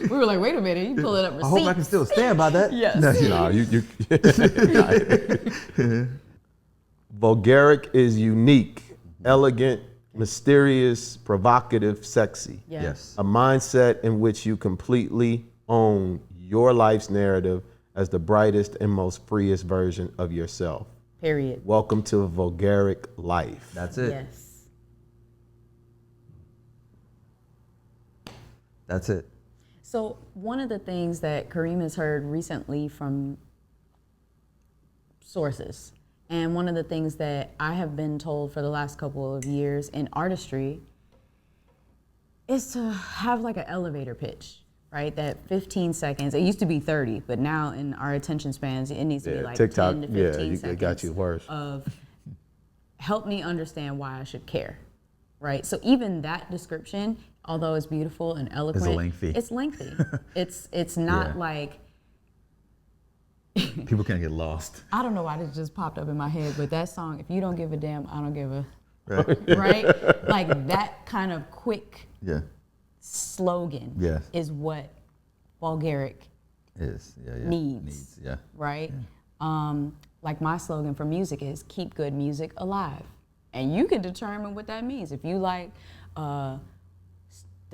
We were like, wait a minute, you pulling up I receipts. hope I can still stand by that. Yes. No, you. Vulgarik is unique, elegant, mysterious, provocative, sexy. Yeah. Yes. A mindset in which you completely own your life's narrative as the brightest and most freest version of yourself. Period. Welcome to Vulgarik life. That's it. Yes. That's it. So one of the things that Kareem has heard recently from sources, and one of the things that I have been told for the last couple of years in artistry, is to have like an elevator pitch, right? That 15 seconds, it used to be 30, but now in our attention spans, it needs to be like TikTok, 10 to 15 it seconds got you worse. of help me understand why I should care, right? So even that description, although it's beautiful and eloquent, lengthy. it's lengthy. it's not Yeah. like, People can get lost. I don't know why this just popped up in my head, but that song, if you don't give a damn, I don't give a, Right. right? Like that kind of quick Yeah. slogan Yes. is what Vulgarik Is. Yeah. needs. Yeah. right? Like my slogan for music is keep good music alive. And you can determine what that means. If you like the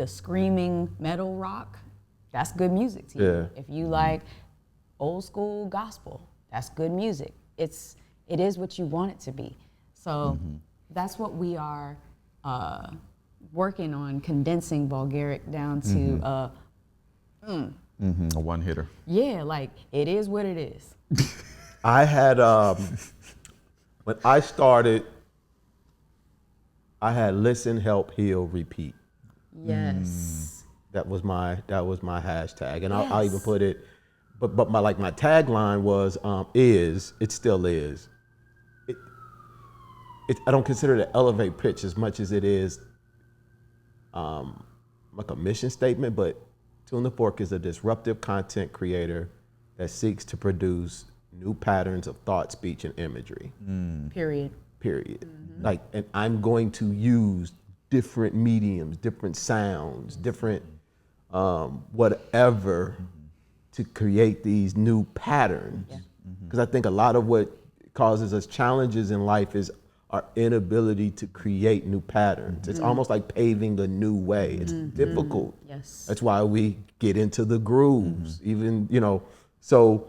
screaming metal rock, that's good music to you. Yeah. If you like old school gospel, that's good music. It is what you want it to be. So that's what we are working on, condensing Vulgarik down to A one hitter. yeah, like it is what it is. I had when I started, I had listen, help, heal, repeat. Yes. That was my hashtag, and I'll even Yes. put it. But my tagline was it still is. I don't consider it an elevate pitch as much as it is like a mission statement. But Tune the Fork is a disruptive content creator that seeks to produce new patterns of thought, speech, and imagery. Period. Like, and I'm going to use different mediums, different sounds, different whatever to create these new patterns. Because I think a lot of what causes us challenges in life is our inability to create new patterns. It's almost like paving a new way. It's difficult. Yes. That's why we get into the grooves, even, so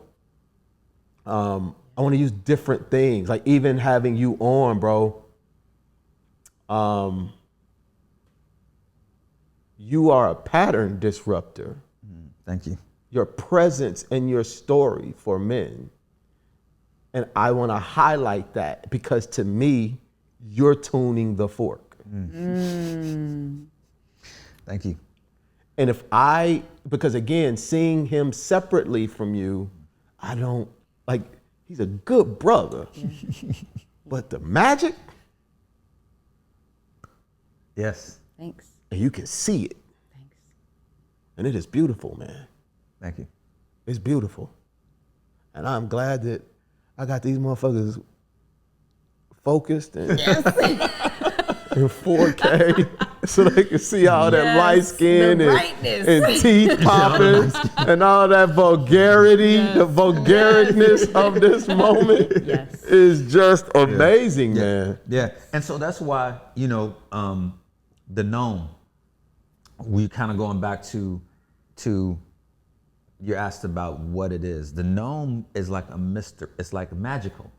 I want to use different things, like even having you on, bro. You are a pattern disruptor. Thank you. Your presence and your story for men. And I want to highlight that because to me, you're tuning the fork. Thank you. And because again, seeing him separately from you, I don't, like, he's a good brother. But the magic, Yes. Thanks. and you can see it. Thanks. And it is beautiful, man. Thank you. It's beautiful. And I'm glad that I got these motherfuckers focused and in 4K so they can see all that Yes, light skin the and brightness. teeth popping and all that vulgarity, the vulgaricness of this moment Yes. is just amazing, man. Yeah. And so that's why, the gnome, we kind of going back to you asked about what it is. The gnome is like a it's like magical.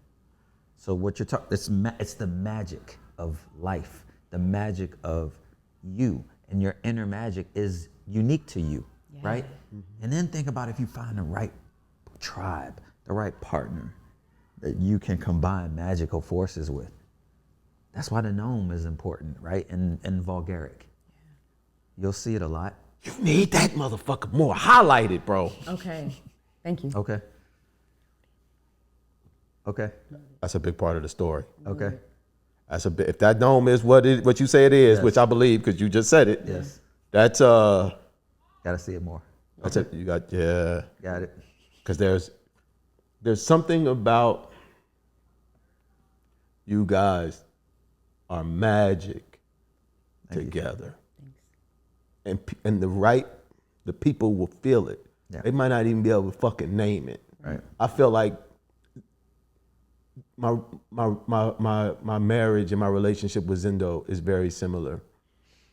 So what you're talking, it's the magic of life, the magic of you, and your inner magic is unique to you, right? And then think about if you find the right tribe, the right partner that you can combine magical forces with. That's why the gnome is important, right? And Vulgarik. You'll see it a lot. You need that motherfucker more highlighted, bro. Okay. Thank you. Okay. Okay. That's a big part of the story. Okay. That's a bit. If that dome is what you say it is, Yes. which I believe because you just said it. Yes. That's Gotta see it more. That's it. You got yeah. Got it. Because there's something about you guys are magic together. And the people will feel it. Yeah. They might not even be able to fucking name it. Right. I feel like my marriage and my relationship with Zendo is very similar.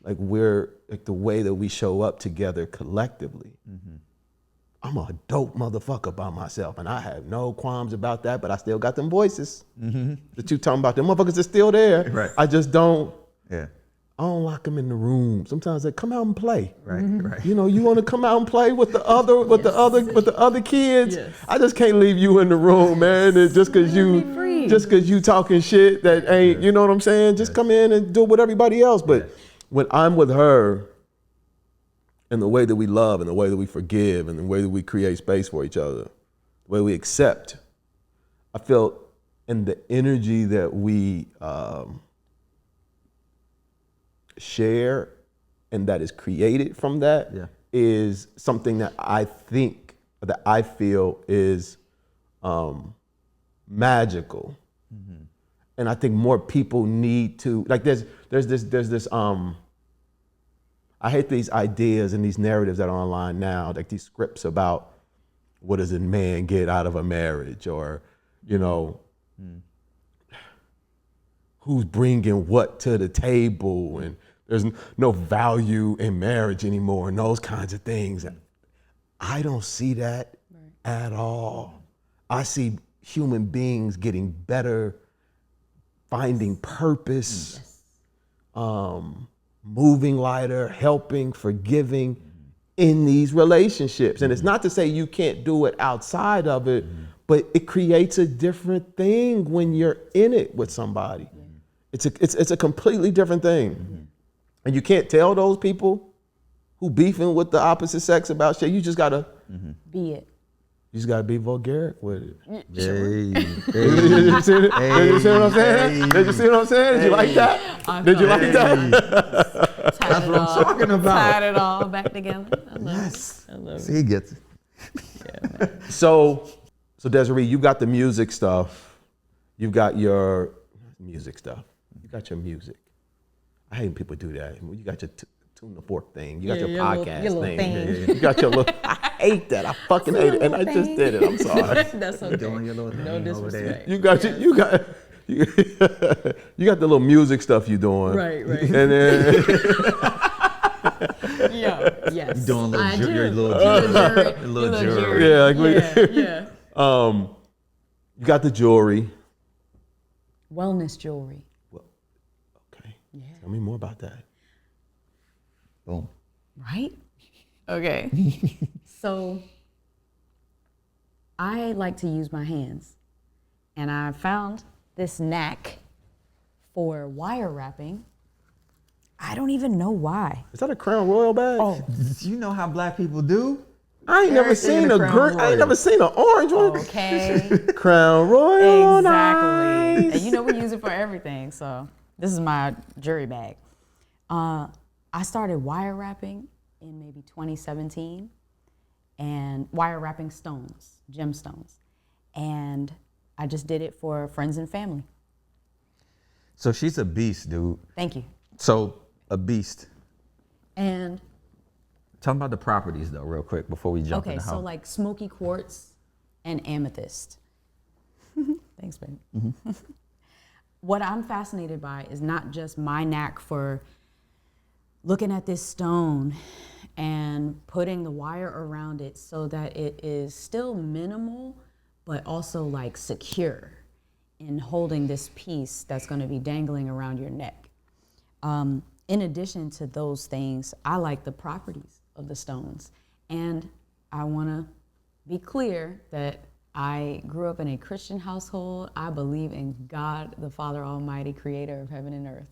Like we're like the way that we show up together collectively. I'm a dope motherfucker by myself, and I have no qualms about that. But I still got them voices that you talking about. Them motherfuckers are still there. Right. I just don't. Yeah. I don't lock them in the room. Sometimes they come out and play. Right. Right. You want to come out and play with the other kids. Yes. I just can't leave you in the room, man. And just cause you talking shit that ain't, you know what I'm saying? Just come in and do it with everybody else. But when I'm with her, and the way that we love and the way that we forgive and the way that we create space for each other, the way we accept, I feel and the energy that we share and that is created from that is something that I think, that I feel is magical. Mm-hmm. And I think more people need to, like there's this I hate these ideas and these narratives that are online now, like these scripts about what does a man get out of a marriage, or, you know, who's bringing what to the table, and there's no value in marriage anymore, and those kinds of things. I don't see that at all. I see human beings getting better, finding purpose, moving lighter, helping, forgiving in these relationships. And it's not to say you can't do it outside of it, but it creates a different thing when you're in it with somebody. It's a completely different thing. And you can't tell those people who beefing with the opposite sex about shit. You just gotta be it. You just gotta be vulgaric with it. Hey, Did you see what I'm saying? Did you see what I'm saying? Did you like that? Did you like that? That's what I'm talking about. Tied it all back together. I love it. I love see, he gets it. it. Yeah, man. So Desiree, you got the music stuff. You've got your music stuff. You got your music. I hate when people do that. You got your tune the fork thing. You got your podcast little thing. You got your little. I hate that. I fucking hate it, and I just did it. I'm sorry. That's okay. Doing your little thing No disrespect. You got you got the little music stuff you're doing. Right. And then Yes. Doing I do. your little jury. yeah, like Yeah. You got the jewelry. Wellness jewelry. Okay. Yeah. Tell me more about that. Boom. Right? Okay. So I like to use my hands, and I found this knack for wire wrapping. I don't even know why. Is that a Crown Royal bag? Oh, You know how black people do? I ain't never Everything seen in a a Crown green. I ain't Royal. never seen an orange one. okay. Crown Royal. Exactly. Nice. And you know we use it for everything. So this is my jury bag. I started wire wrapping in maybe 2017, and wire wrapping stones, gemstones. And I just did it for friends and family. So she's a beast, dude. Thank you. So a beast. And Tell me about the properties though, real quick, before we jump in okay, the house. so like smoky quartz and amethyst. Thanks, babe. What I'm fascinated by is not just my knack for looking at this stone and putting the wire around it so that it is still minimal, but also like secure in holding this piece that's going to be dangling around your neck. In addition to those things, I like the properties of the stones. And I want to be clear that I grew up in a Christian household. I believe in God, the Father Almighty, creator of heaven and earth.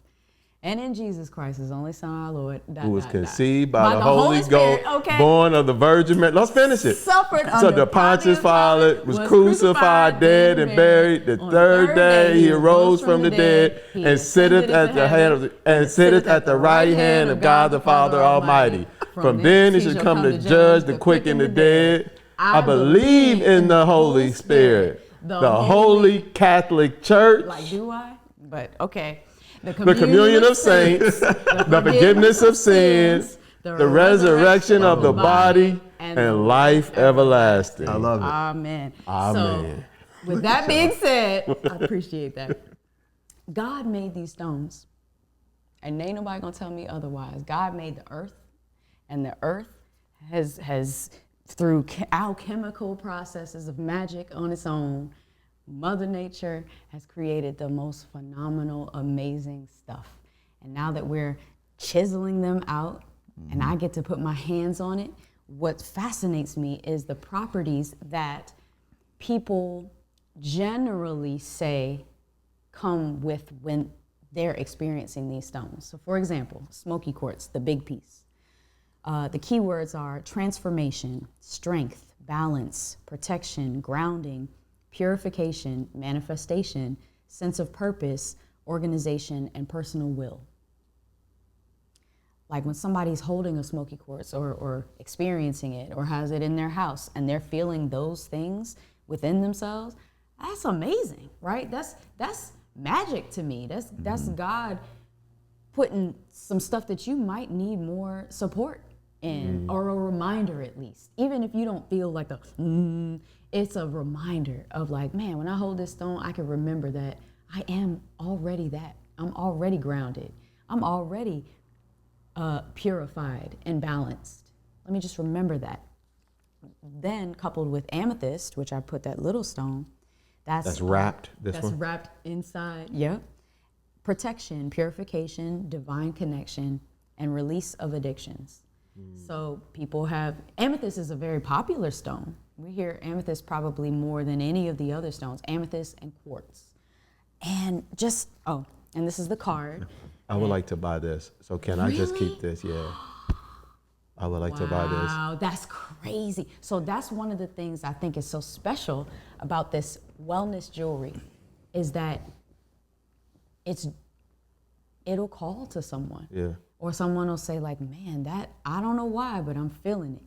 And in Jesus Christ, his only son, our Lord. Who was conceived by the Holy Spirit, Ghost, okay. born of the Virgin Mary. Let's finish it. Suffered So under the Pontius Pilate was was crucified, dead, and buried. The third day he arose from the dead, and sitteth at the hand of the right hand of God the Father Almighty. From then he should come to judge the quick and the dead. I believe in the Holy Spirit, the Holy Catholic Church. Like, do I? But okay. The communion of saints, the forgiveness of sins, the resurrection of the body, and life everlasting. I love it. Amen. Amen. So, with that being said, I appreciate that. God made these stones, and ain't nobody gonna tell me otherwise. God made the earth, and the earth has through alchemical processes of magic on its own, Mother Nature has created the most phenomenal, amazing stuff. And now that we're chiseling them out and I get to put my hands on it, what fascinates me is the properties that people generally say come with when they're experiencing these stones. So for example, smoky quartz, the big piece. The keywords are transformation, strength, balance, protection, grounding, purification, manifestation, sense of purpose, organization, and personal will. Like when somebody's holding a smoky quartz or experiencing it or has it in their house and they're feeling those things within themselves, that's amazing, right? That's magic to me. That's God putting some stuff that you might need more support in, or a reminder at least. Even if you don't feel like it's a reminder of like, man, when I hold this stone, I can remember that I am already that. I'm already grounded. I'm already purified and balanced. Let me just remember that. Then coupled with amethyst, which I put that little stone, that's wrapped, that's wrapped inside, yeah. Protection, purification, divine connection, and release of addictions. So people have, amethyst is a very popular stone. We hear amethyst probably more than any of the other stones, amethyst and quartz. And just, and this is the card. I would like to buy this. So can I just keep this? Yeah. I would like to buy this. Wow, that's crazy. So that's one of the things I think is so special about this wellness jewelry is that it'll call to someone. Yeah. Or someone will say like, man, that, I don't know why, but I'm feeling it.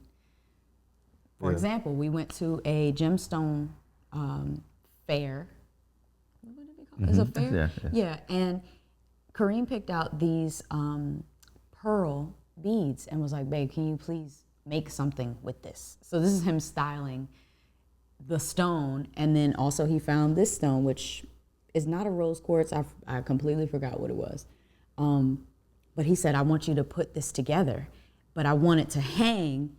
For example, we went to a gemstone fair. What did we call it? It's a fair? Yeah, and Kareem picked out these pearl beads and was like, babe, can you please make something with this? So this is him styling the stone, and then also he found this stone, which is not a rose quartz. I completely forgot what it was. But he said, I want you to put this together, but I want it to hang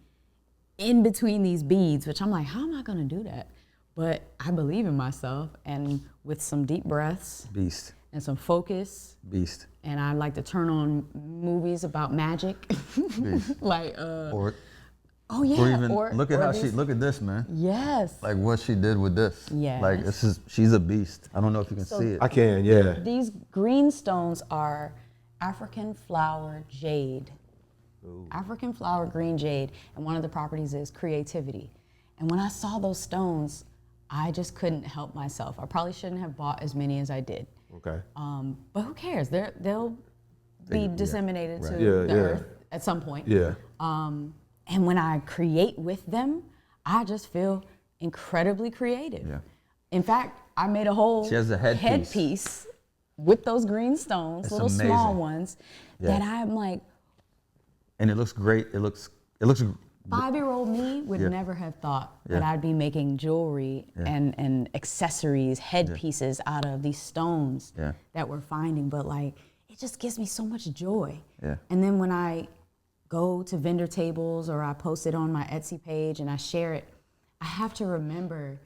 in between these beads, which I'm like, how am I gonna do that? But I believe in myself, and with some deep breaths. Beast. And some focus. Beast. And I like to turn on movies about magic. Like, or yeah. Or even look at this. at this, man. Yes. Like what she did with this. Yes. Like she's a beast. I don't know if you can see it. I can, yeah. These green stones are African flower jade. Ooh. African flower green jade, and one of the properties is creativity. And when I saw those stones, I just couldn't help myself. I probably shouldn't have bought as many as I did. Okay. But who cares? They'll be disseminated to the earth at some point. Yeah. And when I create with them, I just feel incredibly creative. Yeah. In fact, I made a whole she has a headpiece with those green stones, it's little amazing. small ones, that I'm like. And it looks great. It looks. 5-year-old me would never have thought that I'd be making jewelry and accessories, headpieces out of these stones that we're finding. But like, it just gives me so much joy. Yeah. And then when I go to vendor tables or I post it on my Etsy page and I share it, I have to remember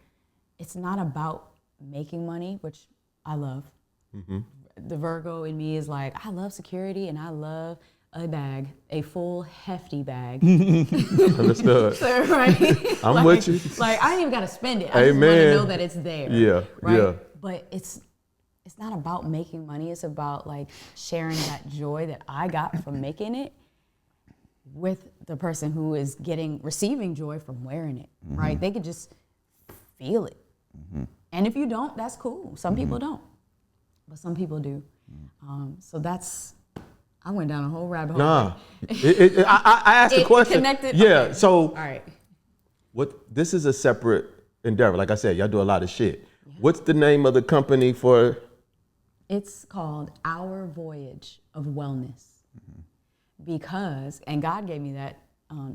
it's not about making money, which I love. Mm-hmm. The Virgo in me is like, I love security and I love a bag, a full hefty bag. Understood. So, right? I'm with you. Like I ain't even gotta spend it. I just want to know that it's there. Yeah. Right? Yeah. But it's not about making money. It's about like sharing that joy that I got from making it with the person who is receiving joy from wearing it. Mm-hmm. Right? They could just feel it. Mm-hmm. And if you don't, that's cool. Some people don't, but some people do. So I went down a whole rabbit hole. Nah, I asked a question. Connected? Yeah, Okay. so all right. This is a separate endeavor. Like I said, y'all do a lot of shit. Yeah. What's the name of the company for? It's called Our Voyage of Wellness. Because, and God gave me that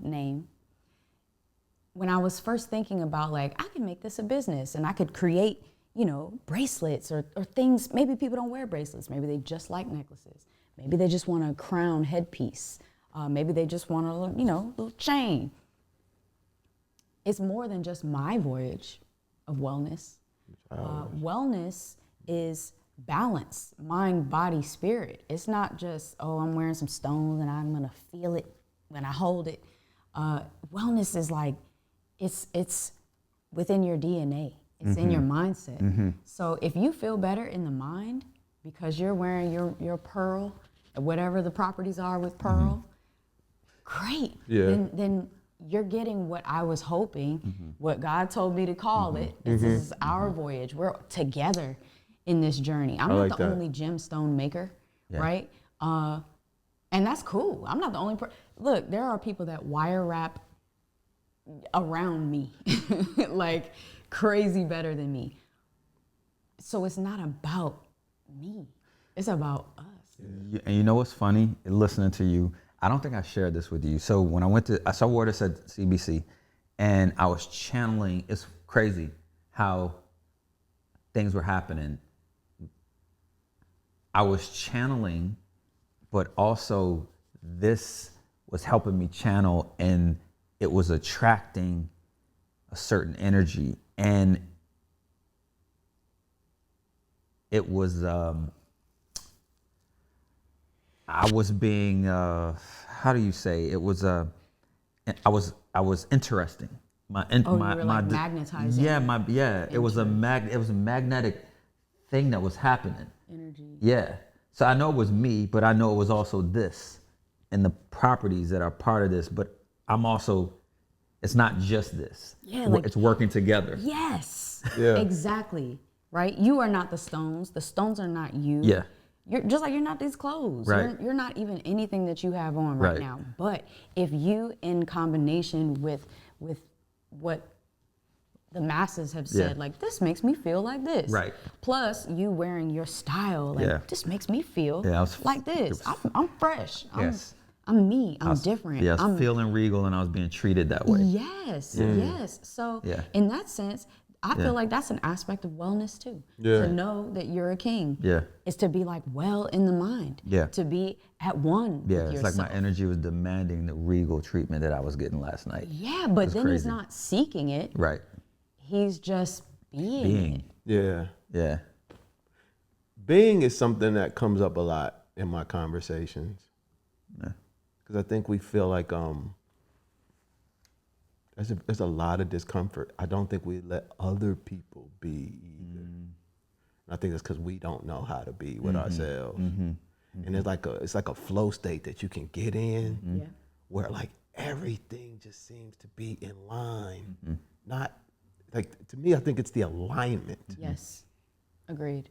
name, when I was first thinking about like, I can make this a business and I could create, bracelets or things. Maybe people don't wear bracelets. Maybe they just like necklaces. Maybe they just want a crown headpiece. Maybe they just want a little chain. It's more than just my voyage of wellness. Wellness is balance, mind, body, spirit. It's not just, I'm wearing some stones and I'm gonna feel it when I hold it. Wellness is like, it's within your DNA. It's in your mindset. Mm-hmm. So if you feel better in the mind because you're wearing your pearl, whatever the properties are with pearl, great. Yeah. Then you're getting what I was hoping, what God told me to call it. This is our voyage. We're together in this journey. I'm not the only gemstone maker, right? And that's cool. I'm not the only person. Look, there are people that wire wrap around me like crazy better than me. So it's not about me. It's about us. And you know what's funny? Listening to you, I don't think I shared this with you. So when I saw where this at CBC, and I was channeling. It's crazy how things were happening. I was channeling, but also this was helping me channel, and it was attracting a certain energy, and it was I was being how do you say it was I was interesting. You were like magnetizing. It was a magnetic thing that was happening. Energy. Yeah. So I know it was me, but I know it was also this and the properties that are part of this, but I'm also, it's not just this. Yeah, like, it's working together. Yes. Yeah. Exactly. Right? You are not the stones. The stones are not you. Yeah. You're just like, you're not these clothes. Right. You're not even anything that you have on right now. But if you, in combination with what the masses have said, like, this makes me feel like this. Right. Plus you wearing your style, like, this makes me feel like this. I'm fresh. I'm me. I'm different. Yeah, I was feeling regal, and I was being treated that way. Yes, yes. So in that sense, I feel like that's an aspect of wellness too. Yeah. To know that you're a king. Yeah. Is to be like well in the mind. Yeah. To be at one with It's yourself. like my energy was demanding the regal treatment that I was getting last night. Yeah, but then he's crazy. not seeking it. Right. He's just being it. Yeah. Yeah. Being is something that comes up a lot in my conversations. Yeah. Because I think we feel like there's a lot of discomfort. I don't think we let other people be either. And I think that's because we don't know how to be with ourselves. And it's like a flow state that you can get in where like everything just seems to be in line. Not like, to me, I think it's the alignment. Yes. Agreed.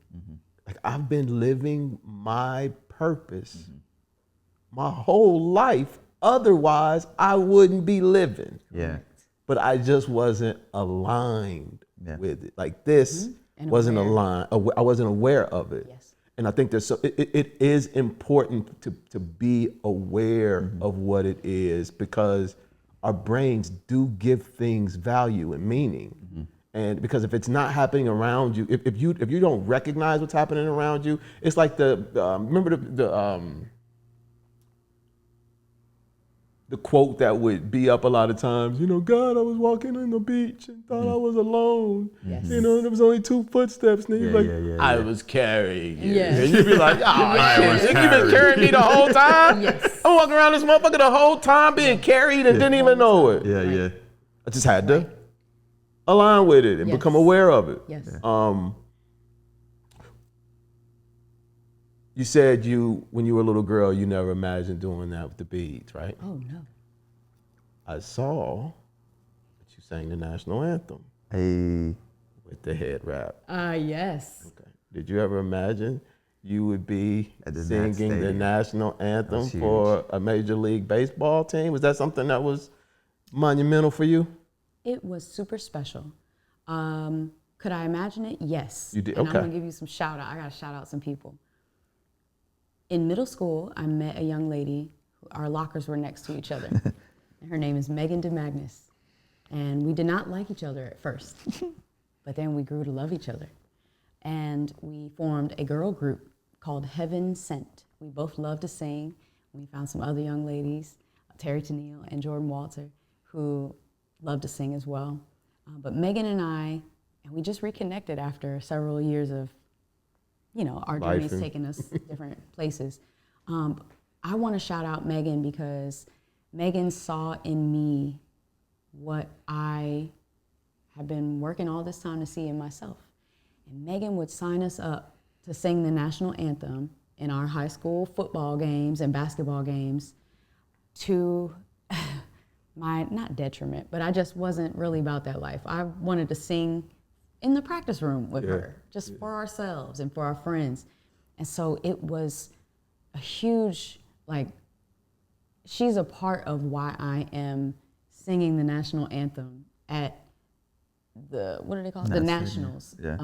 Like, I've been living my purpose my whole life. Otherwise, I wouldn't be living. Yeah. But I just wasn't aligned with it. Like, this wasn't aligned. I wasn't aware of it. Yes. And I think it is important to be aware of what it is, because our brains do give things value and meaning. And because if it's not happening around you, if you don't recognize what's happening around you, it's like remember the quote that would be up a lot of times, God, I was walking on the beach and thought I was alone. Yes. And there was only 2 footsteps. And you'd be like, I was carrying you. Yeah. And you'd be like, oh, shit, you've been carrying me the whole time? Yes. I'm walking around this motherfucker the whole time being carried and didn't even know it. Yeah. I just had to align with it and become aware of it. Yes. You said when you were a little girl, you never imagined doing that with the beads, right? Oh no. I saw that you sang the national anthem Hey. with the head wrap. Yes. Okay. Did you ever imagine you would be At the Nat singing the Stadium. national anthem That's for a Major League Baseball team? Was that something that was monumental for you? It was super special. Could I imagine it? Yes. You did? And Okay. I'm gonna give you some shout out. I gotta shout out some people. In middle school, I met a young lady. Our lockers were next to each other. And her name is Megan DeMagnus. And we did not like each other at first, but then we grew to love each other. And we formed a girl group called Heaven Sent. We both loved to sing. We found some other young ladies, Terry Tennille and Jordan Walter, who loved to sing as well. But Megan and we just reconnected after several years of, our journeys taking us different places. I want to shout out Megan because Megan saw in me what I have been working all this time to see in myself. And Megan would sign us up to sing the national anthem in our high school football games and basketball games to my, not detriment, but I just wasn't really about that life. I wanted to sing in the practice room with her, just for ourselves and for our friends. And so it was a huge, like, she's a part of why I am singing the national anthem at the, what do they call it? The Nationals. Yeah.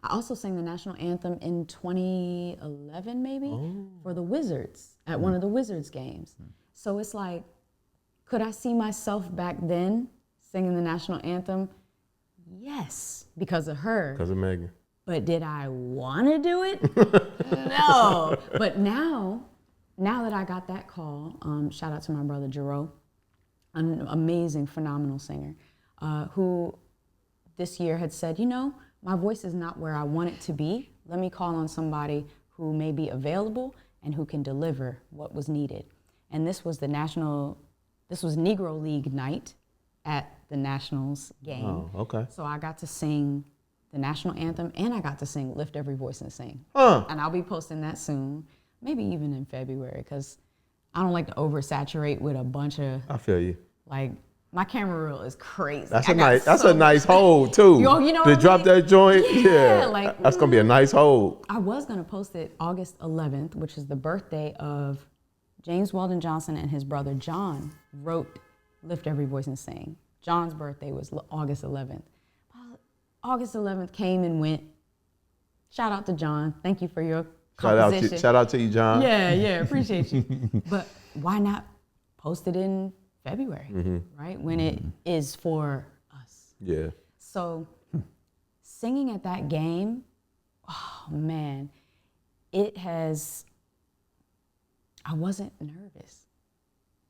I also sang the national anthem in 2011, maybe, for the Wizards, at one of the Wizards games. So it's like, could I see myself back then singing the national anthem? Yes, because of her. Because of Megan. But did I want to do it? No. But now that I got that call, shout out to my brother Jerome, an amazing, phenomenal singer, who this year had said, you know, my voice is not where I want it to be. Let me call on somebody who may be available and who can deliver what was needed. And this was Negro League night at the Nationals game. Oh, okay. So I got to sing the national anthem and I got to sing Lift Every Voice and Sing. Huh. And I'll be posting that soon, maybe even in February, because I don't like to oversaturate with a bunch of, I feel you. like, my camera reel is crazy. That's a nice hold too. You know to what I drop mean? that joint, Yeah, like, that's gonna be a nice hold. I was gonna post it August 11th, which is the birthday of James Weldon Johnson, and his brother John wrote Lift Every Voice and Sing. John's birthday was August 11th. August 11th came and went. Shout out to John. Thank you for your composition. Shout out to you, John. Yeah, appreciate you. But why not post it in February, right? When it is for us. Yeah. So singing at that game, oh man, I wasn't nervous.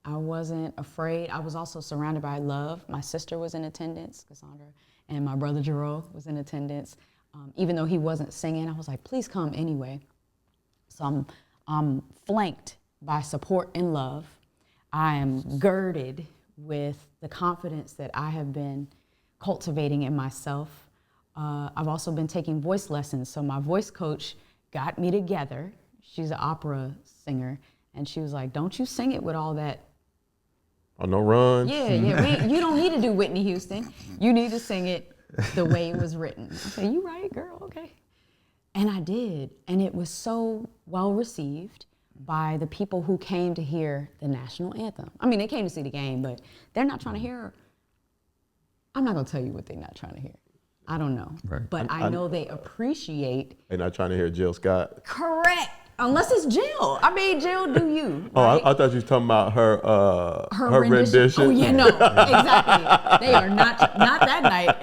I wasn't afraid. I was also surrounded by love. My sister was in attendance, Cassandra, and my brother Jerome was in attendance. Even though he wasn't singing, I was like, please come anyway. So I'm flanked by support and love. I am girded with the confidence that I have been cultivating in myself. I've also been taking voice lessons. So my voice coach got me together. She's an opera singer. And she was like, don't you sing it with all that. Oh, no runs. Yeah. You don't need to do Whitney Houston. You need to sing it the way it was written. I said, you right, girl, okay. And I did. And it was so well received by the people who came to hear the national anthem. I mean, they came to see the game, but they're not trying to hear. I'm not going to tell you what they're not trying to hear. I don't know. Right. But I know they appreciate. They're not trying to hear Jill Scott. Correct. Unless it's Jill. I mean, Jill, do you? Oh, right? I thought you was talking about her rendition. Oh, yeah, no, exactly. They are not that night.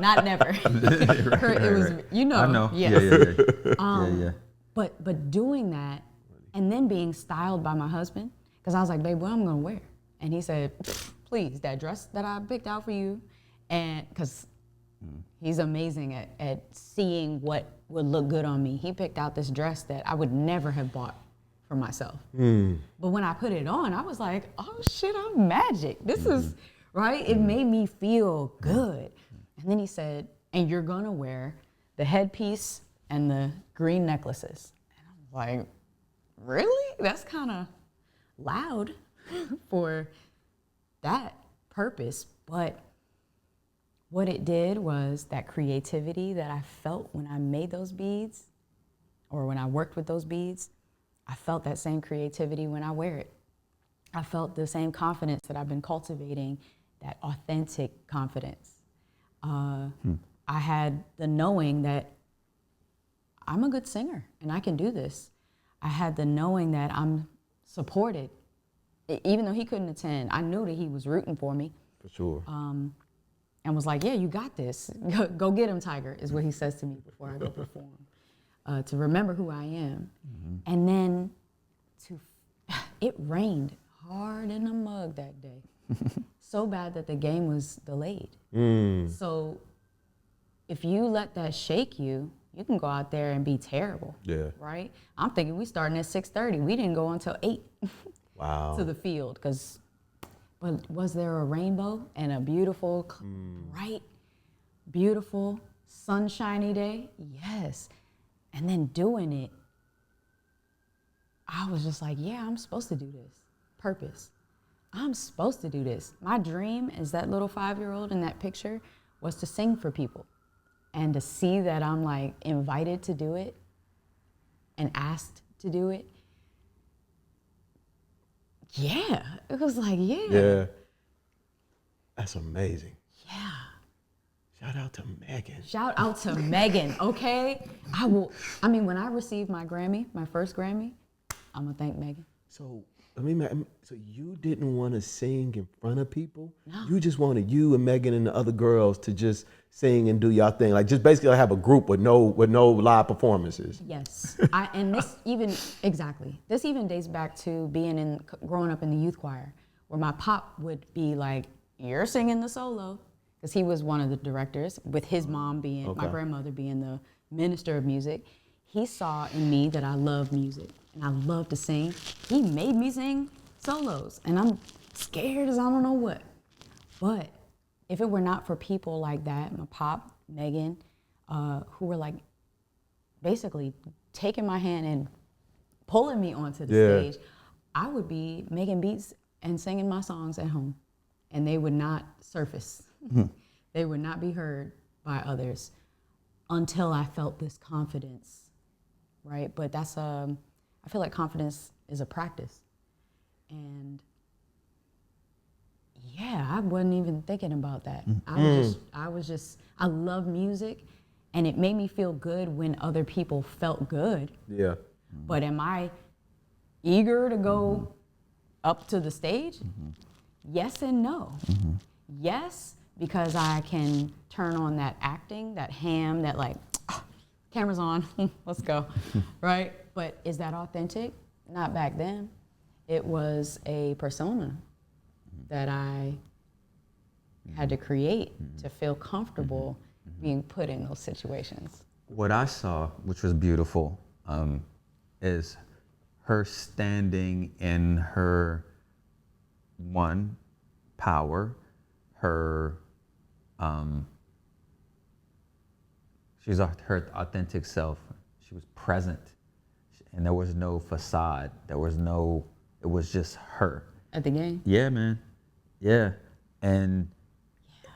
Not never. It was, you know. I know. Yes. Yeah. But doing that and then being styled by my husband, because I was like, babe, what I'm going to wear? And he said, please, that dress that I picked out for you. And because he's amazing at seeing what would look good on me. He picked out this dress that I would never have bought for myself. But when I put it on, I was like, oh shit, I'm magic. This is, right? It made me feel good. And then he said, and you're gonna wear the headpiece and the green necklaces. And I was like, really? That's kind of loud for that purpose. But what it did was that creativity that I felt when I made those beads, or when I worked with those beads, I felt that same creativity when I wear it. I felt the same confidence that I've been cultivating, that authentic confidence. I had the knowing that I'm a good singer and I can do this. I had the knowing that I'm supported. Even though he couldn't attend, I knew that he was rooting for me. For sure. And was like, yeah, you got this. Go get him, Tiger, is what he says to me before I go perform. To remember who I am. And then it rained hard in the mug that day. So bad that the game was delayed. So if you let that shake you, you can go out there and be terrible. Yeah. Right? I'm thinking we starting at 6:30. We didn't go until 8 to the field, because but was there a rainbow and a beautiful, bright, beautiful, sunshiny day? Yes. And then doing it, I was just like, yeah, I'm supposed to do this. Purpose. I'm supposed to do this. My dream as that little 5-year-old in that picture was to sing for people. And to see that I'm like invited to do it and asked to do it, yeah, it was like, Yeah. That's amazing. Yeah. Shout out to Megan. Shout out to Megan, okay? When I received my Grammy, my first Grammy, I'm gonna thank Megan. So so you didn't want to sing in front of people? No. You just wanted you and Megan and the other girls to just sing and do y'all thing, like just basically have a group with no live performances. Yes, this even dates back to growing up in the youth choir, where my pop would be like, "You're singing the solo," because he was one of the directors, with his mom being my grandmother being the minister of music. He saw in me that I love music and I love to sing. He made me sing solos, and I'm scared as I don't know what. But if it were not for people like that, my pop, Megan, who were like basically taking my hand and pulling me onto the stage, I would be making beats and singing my songs at home, and they would not surface. They would not be heard by others until I felt this confidence, right? But I feel like confidence is a practice. And yeah, I wasn't even thinking about that. I love music, and it made me feel good when other people felt good. Yeah. But am I eager to go up to the stage? Yes and no. Yes, because I can turn on that acting, that ham, that like, camera's on, let's go, right? But is that authentic? Not back then. It was a persona that I had to create to feel comfortable being put in those situations. What I saw, which was beautiful, is her standing in her power, her she's her authentic self. She was present, and there was no facade. It was just her. At the game? Yeah, man. Yeah. And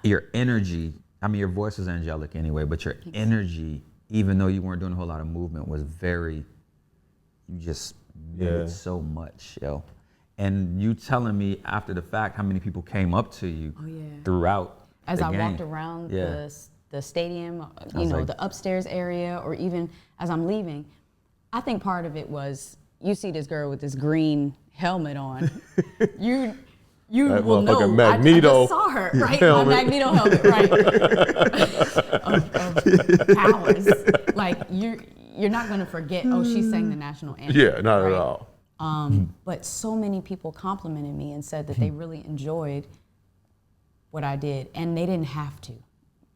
your energy, your voice was angelic anyway, but your energy, even though you weren't doing a whole lot of movement, was you just did so much, yo. And you telling me after the fact how many people came up to you throughout as the I game. walked around the stadium, the upstairs area, or even as I'm leaving. I think part of it was, you see this girl with this green helmet on. you will know. Magneto I just saw her, right? My Magneto helmet, right? of powers. Like, you're not gonna forget, she sang the national anthem. Yeah, not at all. But so many people complimented me and said that they really enjoyed what I did, and they didn't have to.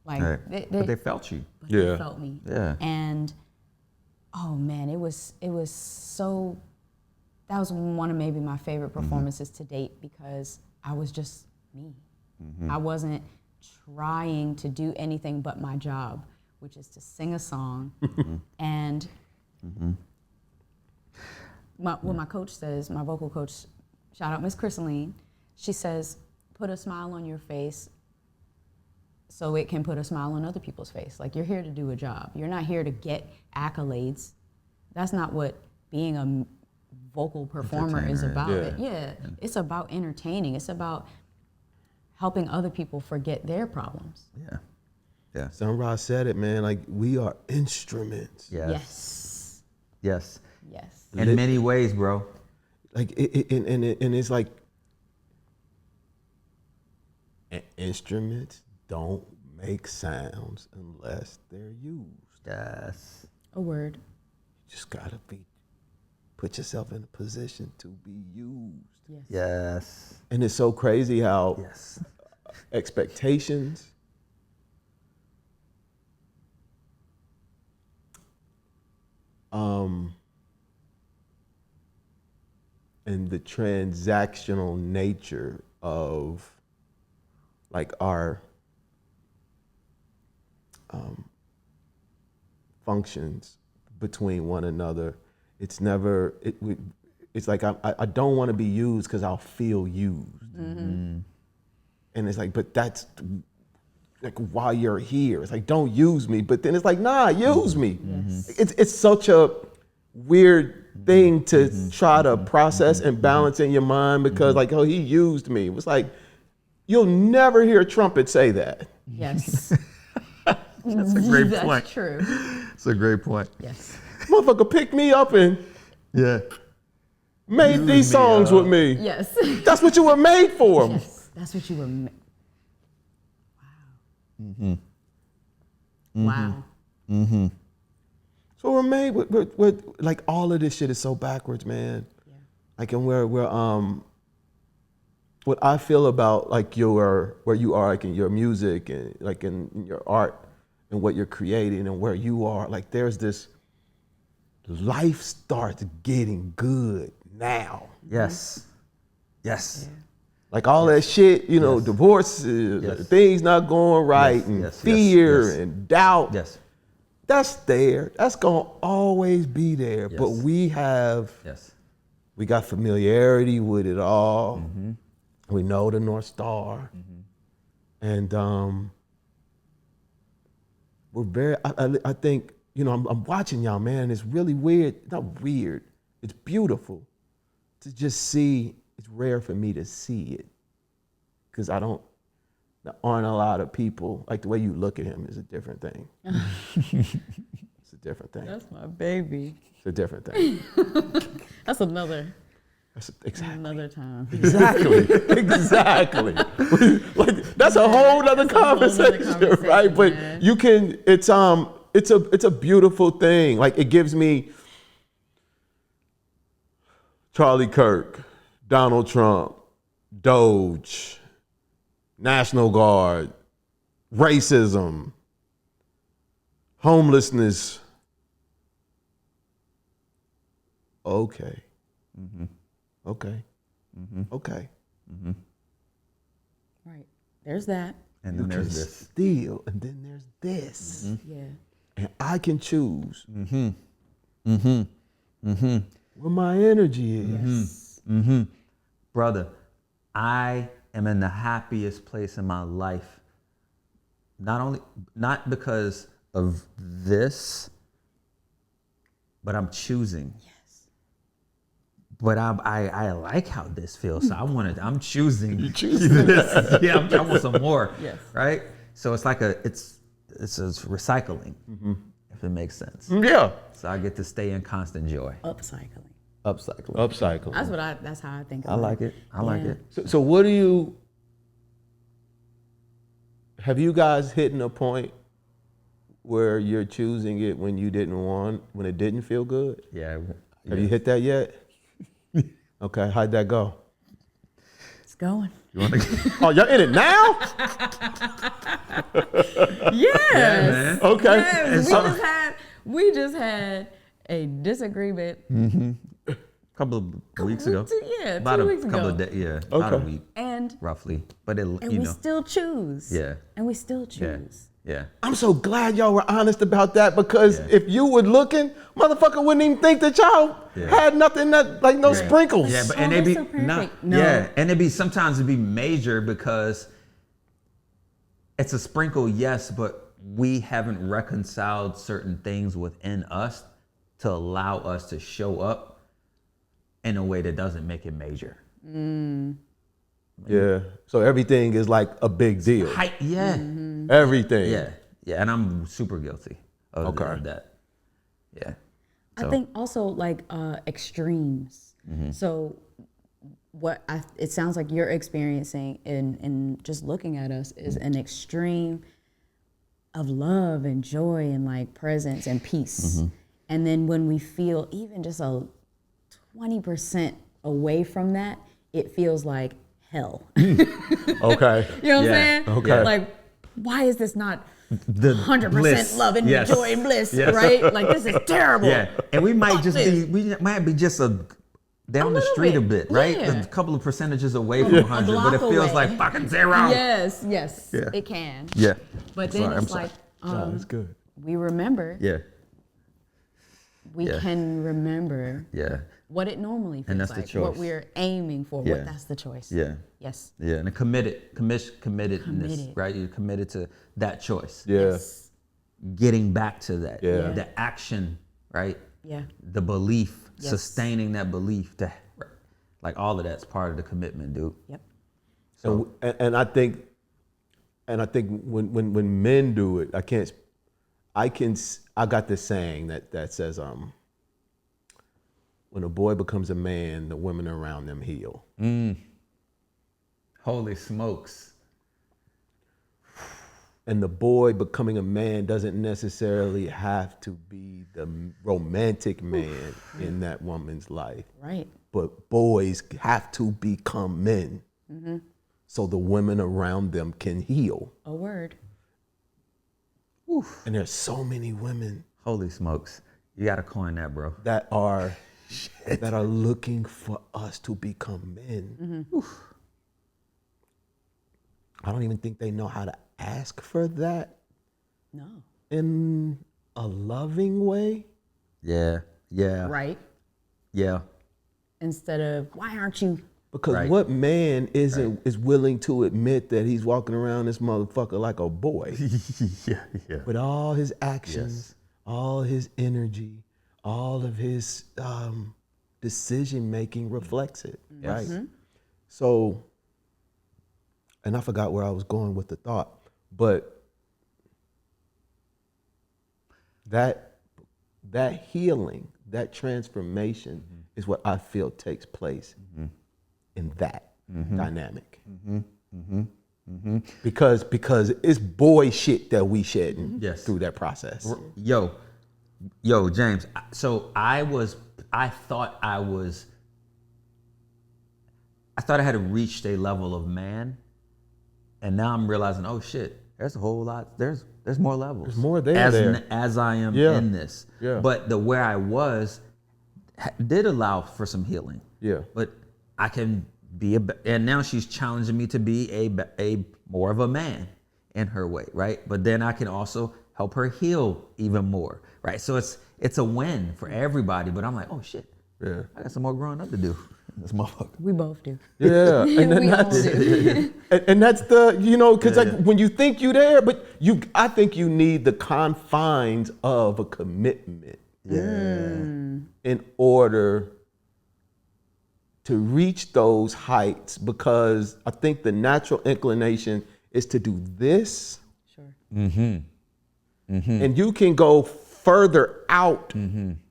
Like, but they felt you. But they felt me. Yeah. And oh man, it was so. That was one of maybe my favorite performances to date, because I was just me. I wasn't trying to do anything but my job, which is to sing a song. And what my coach says, my vocal coach, shout out Miss Chrysaline, she says, put a smile on your face so it can put a smile on other people's face. Like, you're here to do a job. You're not here to get accolades. That's not what being a vocal performer is about. It's about entertaining. It's about helping other people forget their problems. Yeah. Sunrise said it, man. Like, we are instruments. Yes. In many ways, bro. Like, and it's like, instruments don't make sounds unless they're used. Yes. A word. You just gotta put yourself in a position to be used. Yes. And it's so crazy how expectations and the transactional nature of like our functions between one another, it's never it's like I don't want to be used because I'll feel used. And it's like, but that's like why you're here. It's like, don't use me. But then it's like, nah, use me. It's such a weird thing to try to process and balance in your mind because like, oh, he used me. It was like, you'll never hear Trumpet say that. Yes. That's a great That's point. true. It's a great point. Yes. Motherfucker picked me up and Yeah. made Use these me songs up. with me. Yes. That's what you were made for. Yes. That's what you were. Wow. Wow. So we're made with like all of this shit is so backwards, man. Yeah. Like, and we're what I feel about like where you are, like in your music and like in your art and what you're creating and where you are, like there's this life starts getting good now. Yes. Yes. Like all that shit, you know, divorces, Yes. things not going right, Yes, and yes, yes, fear yes. and doubt. Yes. That's there. That's gonna always be there. Yes. But we Yes. got familiarity with it all. Mm-hmm. We know the North Star, and we're very. I think, you know, I'm watching y'all, man. It's really weird. Not weird. It's beautiful to just see. It's rare for me to see it because there aren't a lot of people. Like the way you look at him is a different thing. It's a different thing. That's my baby. It's a different thing. That's another Exactly. time. Exactly. Exactly. Like that's a whole nother conversation, right? But man. you can. It's a beautiful thing. Like it gives me Charlie Kirk, Donald Trump, Doge, National Guard, racism, homelessness. Okay. Okay. Okay. Right. There's that. And You then can there's this. steal, and then there's this, Yeah. and I can choose where my energy is. Yes. Brother, I am in the happiest place in my life. Not because of this, but I'm choosing. Yes. But I like how this feels, so I'm choosing. You choose this. Yeah, I want some more. Yes. Right. So it's like it's recycling, if it makes sense. Yeah. So I get to stay in constant joy. Upcycling. Upcycling. Upcycle. That's how I think I about like it. I like Yeah. it. So what do you? Have you guys hitting a point where you're choosing it when you didn't want, when it didn't feel good? Yeah. Have you hit that yet? Okay, how'd that go? It's going. You want to? Oh, y'all in it now? Yes. man. Okay. Yes. We just had a disagreement. Couple of weeks ago. Yeah, About 2 a weeks couple ago. of days. Yeah. About a Okay. week, And roughly. But it, and you we know. still choose. Yeah. And we still Yeah. choose. Yeah. I'm so glad y'all were honest about that because Yeah. if you were looking, motherfucker wouldn't even think that y'all had nothing that like no sprinkles. Yeah, but Oh, and they that's be so perfect. not. No. Yeah, and it be sometimes it be major because it's a sprinkle, yes, but we haven't reconciled certain things within us to allow us to show up in a way that doesn't make it major. Yeah. So everything is like a big deal. Yeah, Everything. yeah, yeah, and I'm super guilty of, Okay. of that. Yeah. I So- think also like extremes. So it sounds like you're experiencing in just looking at us is an extreme of love and joy and like presence and peace. And then when we feel even just a 20% away from that, it feels like hell. You know what Okay. I'm Yeah. saying? Okay. Like, why is this not The 100% bliss. love and Yes. joy and bliss, Yes. right? Like, this is terrible. Yeah, and we might Fuck just this. might be just down the little street a bit, bit, right? yeah. A couple of percentages away from 100, but it block feels away. like fucking zero. Yes, yes, Yeah. it can. Yeah. But then Sorry, I'm it's sorry. like, No, it's good. we remember, Yeah. we Yeah. can remember. Yeah. what it normally feels And that's the like, what choice. we're aiming for. Yeah. What that's the choice. Yeah. Yes. Yeah, and a committedness, Committed. right? You're committed to that choice. Yeah. Yes. Getting back to that. Yeah. The action, right? Yeah. The belief, Yes. sustaining that belief, like all of that's part of the commitment, dude. Yep. So And I think when men do it, I got this saying that says, when a boy becomes a man, the women around them heal. holy smokes. And the boy becoming a man doesn't necessarily have to be the romantic man in that woman's life. Right. But boys have to become men so the women around them can heal. A word. And there's so many women Holy smokes. You got to coin that, bro. that are looking for us to become men. I don't even think they know how to ask for that No. in a loving way. Yeah. Yeah. Right. Yeah. Instead of, why aren't you? Because Right. what man is willing to admit that he's walking around this motherfucker like a boy yeah. Yeah. with all his actions, Yes. all his energy, all of his decision making reflects it, right? So, and I forgot where I was going with the thought, but that healing, that transformation is what I feel takes place in that dynamic. Because it's boy shit that we shedding Yes. through that process. Yo, James. So I thought I had reached a level of man, and now I'm realizing, oh shit, there's a whole lot. There's more levels. There's more there. As I am Yeah. in this. Yeah. But the where I was did allow for some healing. Yeah. But I can be and now she's challenging me to be a more of a man in her way, right? But then I can also help her heal even more, right? So it's a win for everybody. But I'm like, oh shit, Yeah. I got some more growing up to do. This motherfucker. We both do. Yeah, and then We all that's do. and that's the because like when you think you there, but I think you need the confines of a commitment, in order to reach those heights. Because I think the natural inclination is to do this, Sure. and you can go further out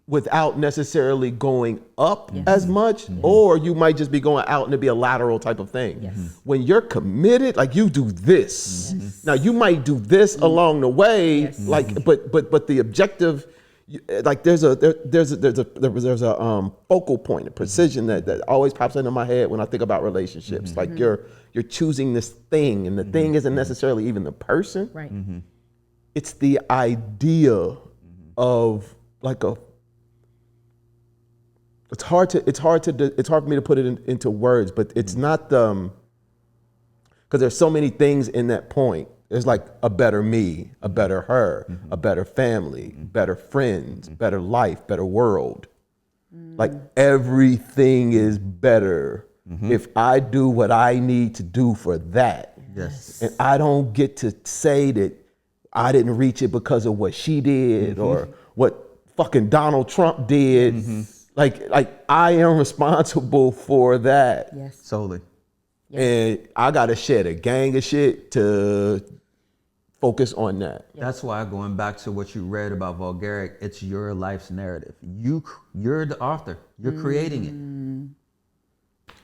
without necessarily going up as much, or you might just be going out and it'd be a lateral type of thing. Yes. When you're committed, like you do this. Now you might do this along the way, Yes. like but the objective, like there's a focal point, a precision that always pops into my head when I think about relationships. Like you're choosing this thing, and the thing isn't necessarily even the person. Right. It's the idea of like a. It's hard for me to put it into words, but it's not because there's so many things in that point. There's like a better me, a better her, a better family, better friends, better life, better world. Like everything is better if I do what I need to do for that. Yes. And I don't get to say that I didn't reach it because of what she did or what fucking Donald Trump did. Like I am responsible for that. Yes. Solely. And I gotta shed a gang of shit to focus on that. That's why, going back to what you read about Vulgarik, it's your life's narrative. You're the author. You're creating it.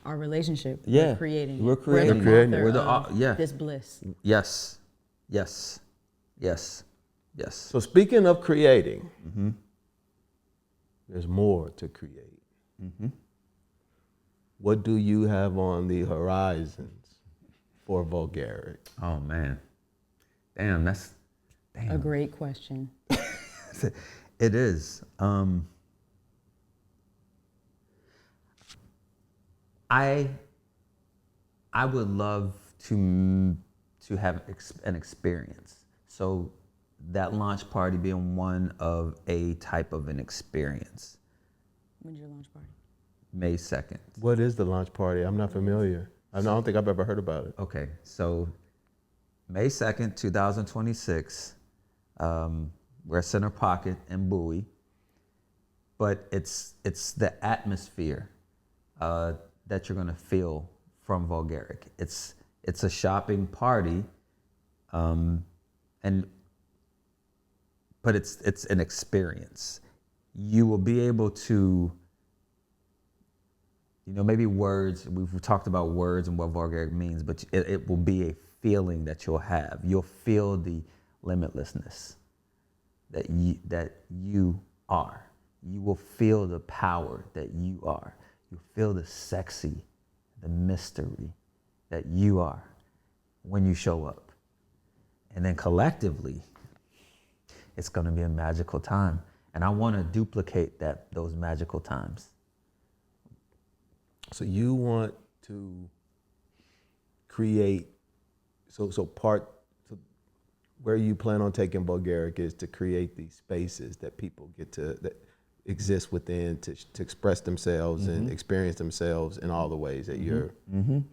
Our relationship. Yeah. We're creating. We're it. creating We're it. the author We're the of yeah. this bliss. Yes. Yes. Yes. Yes. So speaking of creating, there's more to create. What do you have on the horizons for Vulgarik? Oh man. Damn. A great question. It is. I would love to have an experience. So that launch party being one of a type of an experience. When's your launch party? May 2nd. What is the launch party? I'm not familiar. I don't think I've ever heard about it. Okay, so May 2nd, 2026, we're Center Pocket and Bowie, but it's the atmosphere that you're gonna feel from Vulgarik. It's a shopping party, but it's an experience. You will be able to, maybe words, we've talked about words and what Vulgarik means, but it will be a feeling that you'll have. You'll feel the limitlessness that you are. You will feel the power that you are. You'll feel the sexy, the mystery that you are when you show up. And then collectively, it's gonna be a magical time. And I wanna duplicate those magical times. So you want to create, so where you plan on taking Vulgarik is to create these spaces that people get that exist within to express themselves and experience themselves in all the ways that you're. And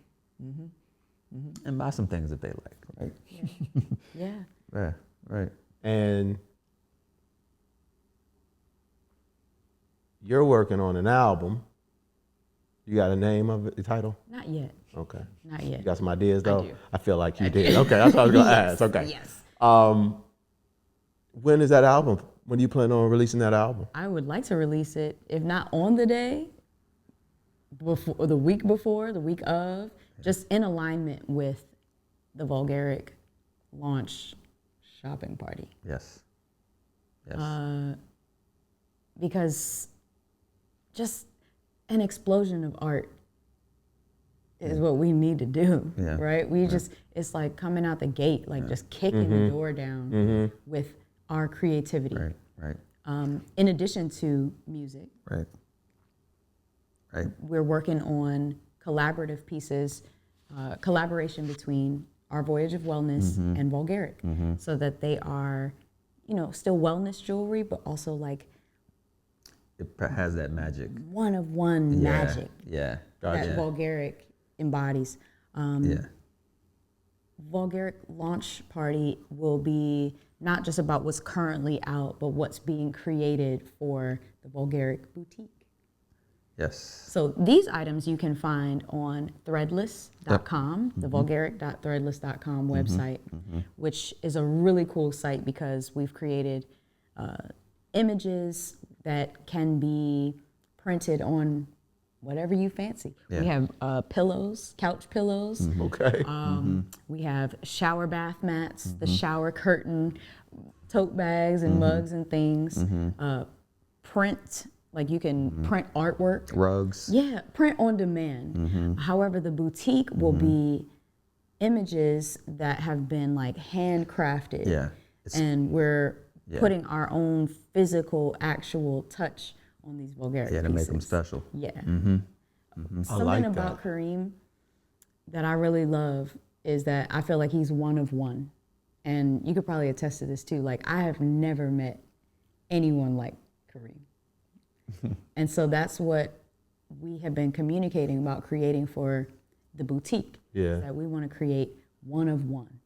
buy some things that they like, right? Yeah. Yeah, right. And you're working on an album. You got a name of it, the title? Not yet. Okay. Not yet. You got some ideas though? do. I feel like you did. Okay, that's what I was gonna ask. Okay. Yes. When is that album? When do you plan on releasing that album? I would like to release it, if not on the day, before the week before, the week of, just in alignment with the Vulgarik launch shopping party. Yes. Yes. Because just an explosion of art is what we need to do, Yeah. right? It's like coming out the gate, like just kicking the door down with our creativity. right. In addition to music, Right. Right. we're working on collaborative pieces, collaboration between Our Voyage of Wellness and Vulgarik, so that they are, still wellness jewelry, but also like It has that magic. one of one magic Yeah. that Vulgarik embodies. Yeah. Vulgarik launch party will be not just about what's currently out, but what's being created for the Vulgarik boutique. Yes. So these items you can find on threadless.com, the vulgarik.threadless.com website, which is a really cool site because we've created images that can be printed on whatever you fancy. Yeah. We have pillows, couch pillows. Okay. We have shower bath mats, the shower curtain, tote bags and mugs and things. Print, like you can print artwork. Rugs. Yeah, print on demand. However, the boutique will be images that have been like handcrafted. Yeah. And we're putting our own physical, actual touch on these Vulgarik Yeah, to pieces. make them special. Yeah. I Something like about that. Kareem that I really love is that I feel like he's one of one. And you could probably attest to this too. Like, I have never met anyone like Kareem. And so that's what we have been communicating about creating for the boutique. Yeah. Is that we want to create one of one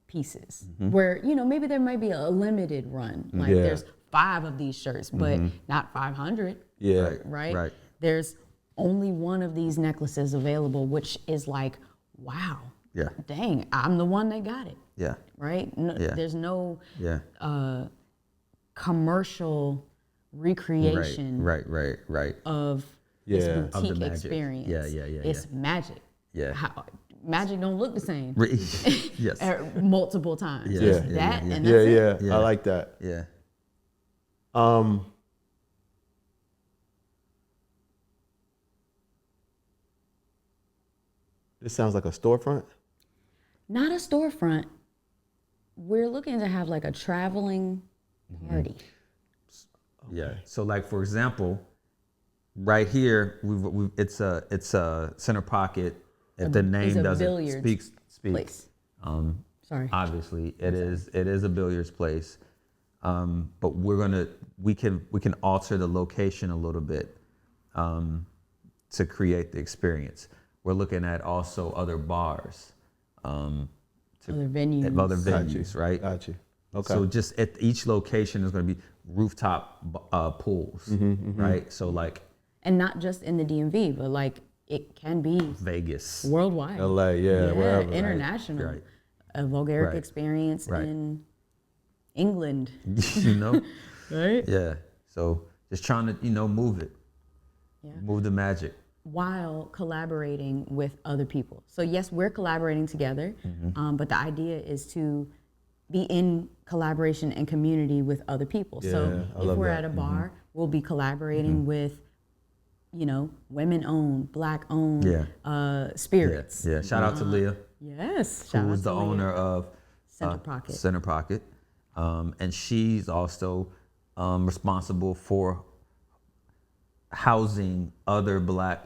pieces where, maybe there might be a limited run. Like Yeah. there's 5 of these shirts, but not 500. Yeah. Right? Right. There's only one of these necklaces available, which is like, wow. Yeah. Dang, I'm the one that got it. Yeah. Right? No, Yeah. There's no Yeah. commercial recreation Right. of Yeah. this Of the boutique magic. experience. Yeah. It's magic. Yeah. Magic don't look the same Yes. multiple times. Yeah. It's Yeah, that yeah, and Yeah, that's it. yeah. I like that. Yeah. This sounds like a storefront. Not a storefront. We're looking to have like a traveling party. Yeah. So, like for example, right here, it's a center pocket. If the It's name a doesn't billiards speak. place. Sorry. Obviously, it is a billiards place. But we can alter the location a little bit to create the experience. We're looking at also other bars, Other venues. at other venues, right? Got you. Okay. So just at each location is going to be rooftop pools, right? So like And not just in the DMV, but like it can be Vegas, worldwide. LA, yeah, wherever. International. Right. A Vulgarik Right. experience Right. in England. you know? Right? Yeah. So just trying to, move it, Yeah. move the magic. While collaborating with other people. So yes, we're collaborating together, but the idea is to be in collaboration and community with other people. Yeah, So I if love we're that. at a bar, we'll be collaborating with, women-owned, Black-owned spirits. Yeah. Shout out to Leah, Yes. who was the owner of Center Pocket. Center Pocket. And she's also responsible for housing other Black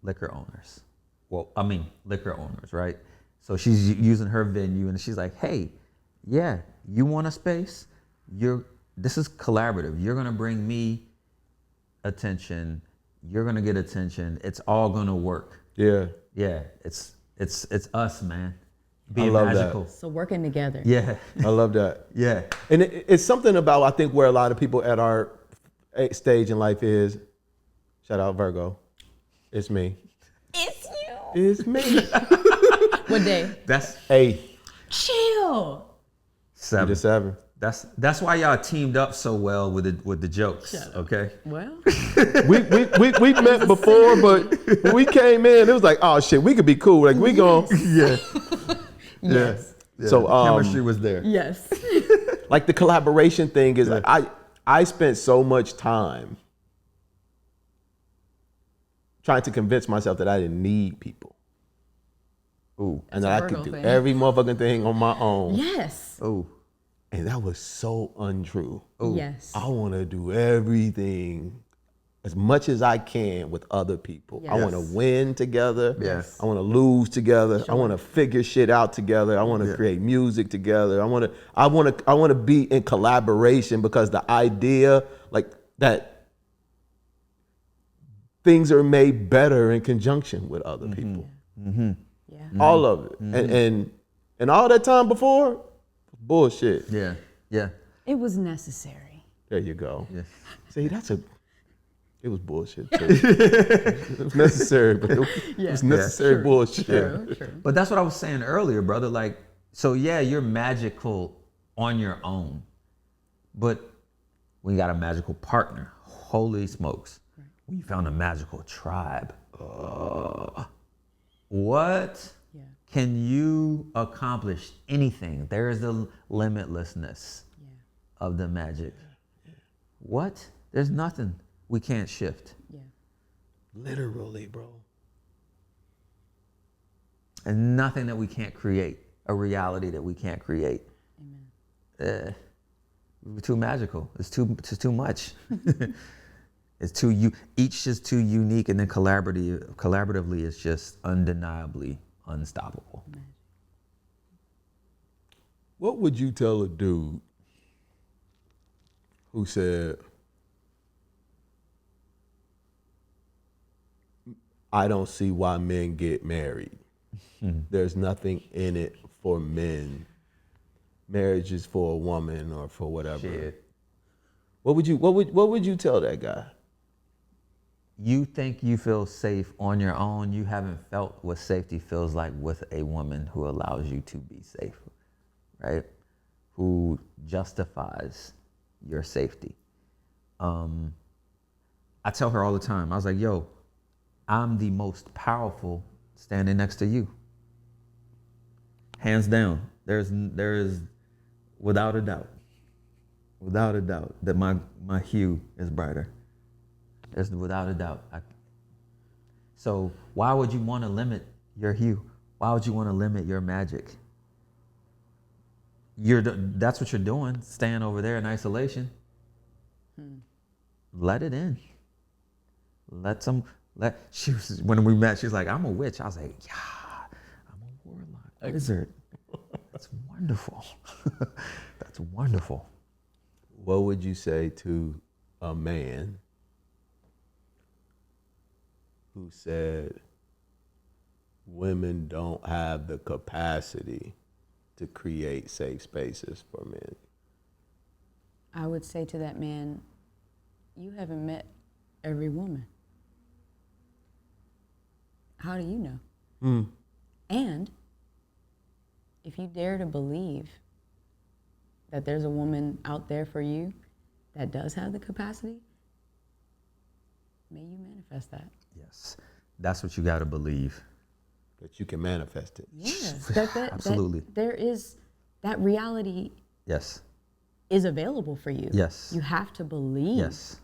liquor owners. Liquor owners, right? So she's using her venue, and she's like, "Hey, yeah, you want a space? This is collaborative. You're gonna bring me attention. You're gonna get attention. It's all gonna work. Yeah. Yeah, it's us, man. I Being love that. magical. So working together. Yeah, I love that. yeah, And it's something about, I think, where a lot of people at our stage in life is, shout out Virgo, it's me. It's you. It's me. What day? that's Hey, Chill. 7. to 7. That's why y'all teamed up so well with the jokes. Shut up. Okay. Well, We met before, but when we came in, it was like, oh shit, we could be cool. Like we gon' Yeah. yes. Yeah. So, the chemistry was there. Yes. like the collaboration thing is like I spent so much time trying to convince myself that I didn't need people. Ooh. And That's that a I could Virgo do thing. every motherfucking thing on my own. Yes. Ooh. And that was so untrue. Yes. I want to do everything as much as I can with other people. I want to Yes. win together. Yes. I want to lose together. I want to figure shit out together. I want to create music together. I want to be in collaboration, because the idea like that things are made better in conjunction with other people. Yeah. All of it. And all that time before, bullshit. Yeah. Yeah. It was necessary. There you go. Yeah. See, it was bullshit too. It was necessary, but it was necessary bullshit. True. But that's what I was saying earlier, brother. Like, so yeah, you're magical on your own, but when you got a magical partner, holy smokes, when you found a magical tribe, what? Yeah. Can you accomplish anything? There is the limitlessness of the magic. What? There's nothing we can't shift. Yeah. Literally, bro. And nothing that we can't create, a reality that we can't create. Amen. We're too magical. It's too much. Each is too unique, and then collaboratively it's just undeniably unstoppable. What would you tell a dude who said, I don't see why men get married. There's nothing in it for men. Marriage is for a woman or for whatever. Shit. What would you tell that guy? You think you feel safe on your own. You haven't felt what safety feels like with a woman who allows you to be safe, right? Who justifies your safety. I tell her all the time, I was like, yo, I'm the most powerful standing next to you. Hands down. There is without a doubt that my hue is brighter. There's without a doubt. So why would you want to limit your hue? Why would you want to limit your magic? That's what you're doing, staying over there in isolation. Let it in. When we met, she was like, I'm a witch. I was like, yeah, I'm a warlock, wizard. That's wonderful. That's wonderful. What would you say to a man who said women don't have the capacity to create safe spaces for men. I would say to that man, you haven't met every woman. How do you know? And if you dare to believe that there's a woman out there for you that does have the capacity, may you manifest that. Yes, that's what you got to believe. That you can manifest it. Yes, Absolutely. there is, that reality Yes. is available for you. Yes. You have to believe. Yes.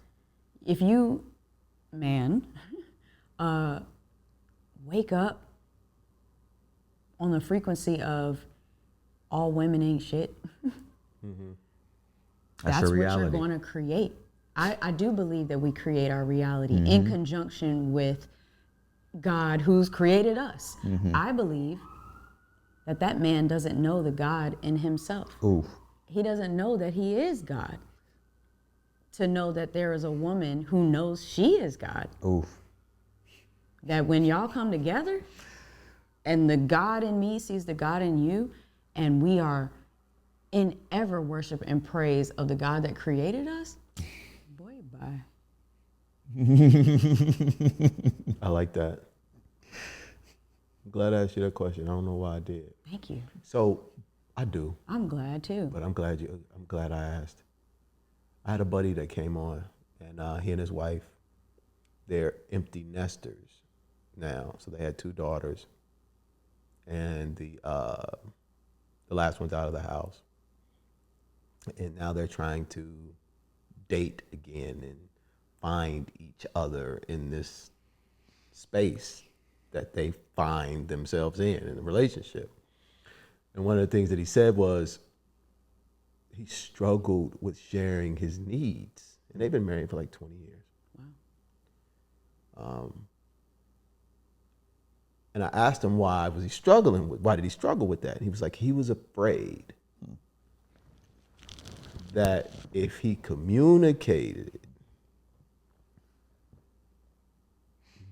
If you, man, wake up on the frequency of all women ain't shit, That's that's your what reality. you're going to create. I do believe that we create our reality in conjunction with God who's created us. I believe that that man doesn't know the God in himself. Ooh. He doesn't know that he is God. To know that there is a woman who knows she is God. Ooh. That when y'all come together and the God in me sees the God in you, and we are in ever worship and praise of the God that created us, boy, bye. I like that. I'm glad I asked you that question. I don't know why I did. Thank you. So I do, I'm glad too. but I'm glad I asked. I had a buddy that came on, and he and his wife, they're empty nesters now. So they had 2 daughters, and the last one's out of the house, and now they're trying to date again and find each other in this space that they find themselves in a relationship. And one of the things that he said was he struggled with sharing his needs. And they've been married for like 20 years. Wow. And I asked him why did he struggle with that? And he was like, he was afraid that if he communicated,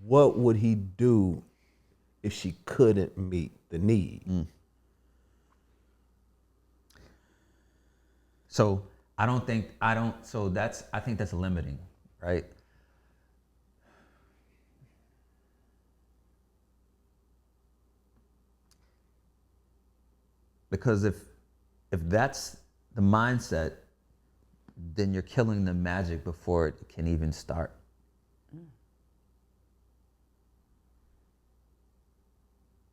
what would he do if she couldn't meet the need? So I think that's limiting, right? Because if that's the mindset, then you're killing the magic before it can even start.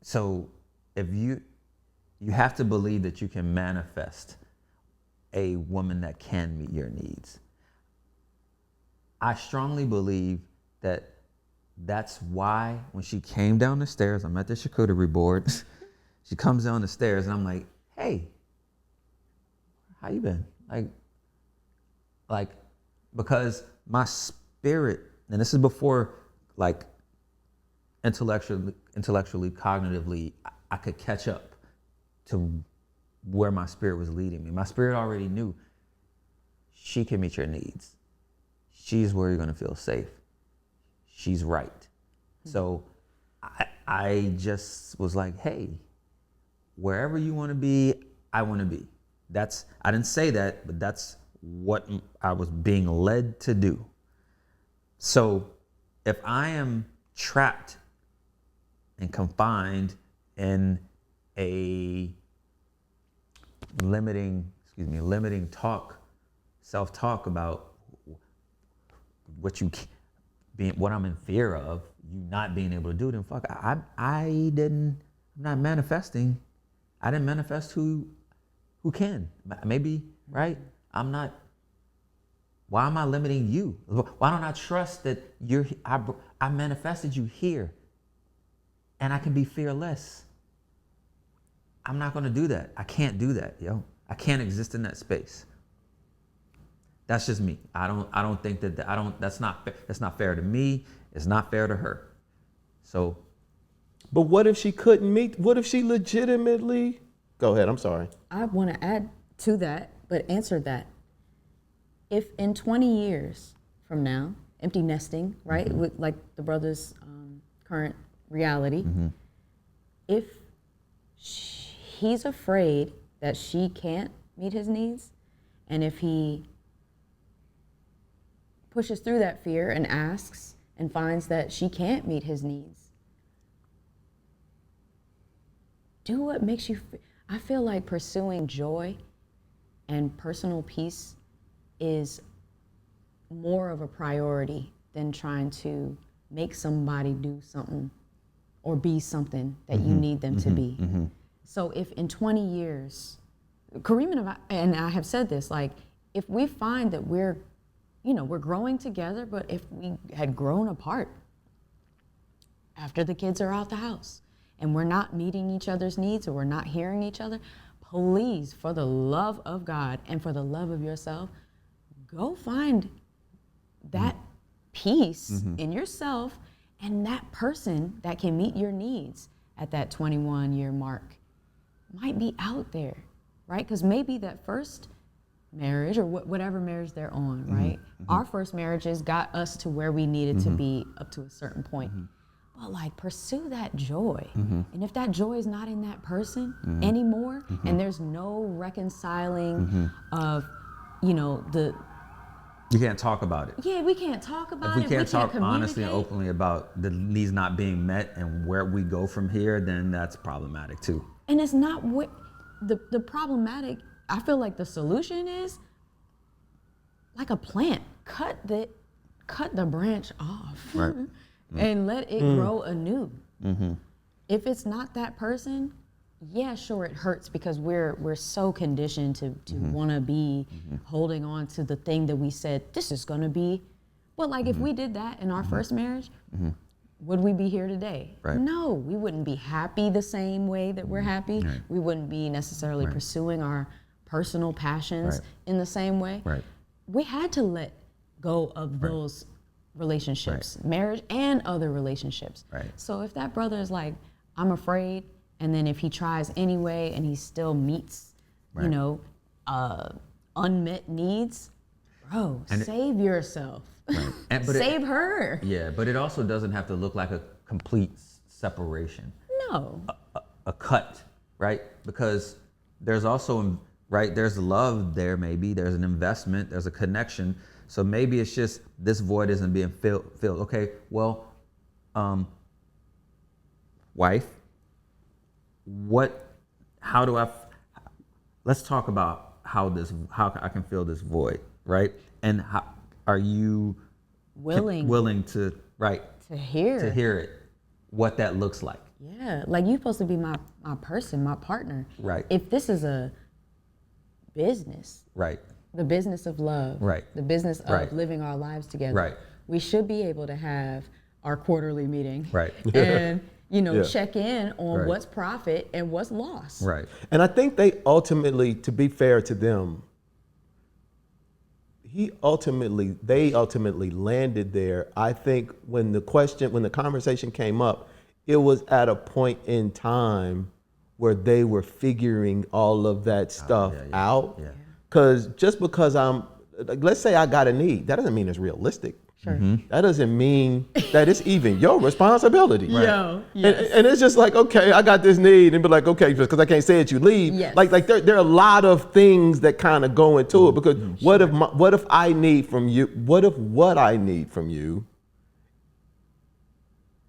So if you have to believe that you can manifest a woman that can meet your needs. I strongly believe that that's why when she came down the stairs, I'm at the charcuterie board, she comes down the stairs and I'm like, hey, how you been? Like, because my spirit, and this is before like intellectually, cognitively, I could catch up to where my spirit was leading me. My spirit already knew she can meet your needs. She's where you're gonna feel safe. She's right. So I just was like, hey, wherever you wanna be, I wanna be. I didn't say that, but that's what I was being led to do. So if I am trapped and confined in a limiting self-talk about what I'm in fear of, you not being able to do, then fuck, I'm not manifesting. I didn't manifest who can. Maybe, right? Why am I limiting you? Why don't I trust that I manifested you here and I can be fearless? I'm not gonna do that. I can't do that, yo. I can't exist in that space. That's just me. I don't think that's not fair to me. It's not fair to her. So. But what if she couldn't meet, what if she legitimately, go ahead, I'm sorry. I want to add to that, but answer that. If in 20 years from now, empty nesting, right? With like the brother's current reality. If he's afraid that she can't meet his needs, and if he pushes through that fear and asks and finds that she can't meet his needs, do what makes you I feel like pursuing joy and personal peace is more of a priority than trying to make somebody do something or be something that you need them to be. So if in 20 years, Kareem and I have said this, like, if we find that we're growing together, but if we had grown apart after the kids are out the house and we're not meeting each other's needs or we're not hearing each other, please, for the love of God and for the love of yourself, go find that peace in yourself and that person that can meet your needs at that 21-year mark might be out there, right? Because maybe that first marriage or whatever marriage they're on, right? Our first marriages got us to where we needed to be up to a certain point. But like, pursue that joy. And if that joy is not in that person anymore, and there's no reconciling of, You can't talk about it. yeah, we can't talk about If it. we can't talk honestly and communicate. openly about the needs not being met and where we go from here, then that's problematic too. And it's not what the problematic, I feel like the solution is like a plant. Cut the branch off Right. and let it grow anew. If it's not that person, yeah, sure, it hurts because we're so conditioned to want to be holding on to the thing that we said this is gonna be. But like if we did that in our first marriage, would we be here today? Right. No, we wouldn't be happy the same way that we're happy. Right. We wouldn't be necessarily pursuing our personal passions in the same way. Right. We had to let go of those relationships, marriage and other relationships. Right. So if that brother is like, I'm afraid, and then if he tries anyway and he still meets, unmet needs, bro, save yourself. But Save her. Yeah, but it also doesn't have to look like a complete separation. No. A cut, right? Because there's also, there's love there maybe, there's an investment, there's a connection. So maybe it's just this void isn't being filled. Okay, well, wife, let's talk about how I can fill this void, right? And how are you willing to hear it, what that looks like? Yeah, like you're supposed to be my person, my partner. Right. If this is a business, Right. the business of love, Right. the business of Right. living our lives together, Right. we should be able to have our quarterly meeting, Right. and Yeah. check in on Right. what's profit and what's loss. Right. And I think they ultimately, to be fair to them, they ultimately landed there. I think when the conversation came up, it was at a point in time where they were figuring all of that stuff out. Yeah. Because just because let's say I got a need, that doesn't mean it's realistic. Sure. That doesn't mean that it's even your responsibility. Yo, yes. And it's just like, okay, I got this need, and be like, okay, just because I can't say it, you leave. Yes. Like there are a lot of things that kind of go into it, because what if I need from you? What if what I need from you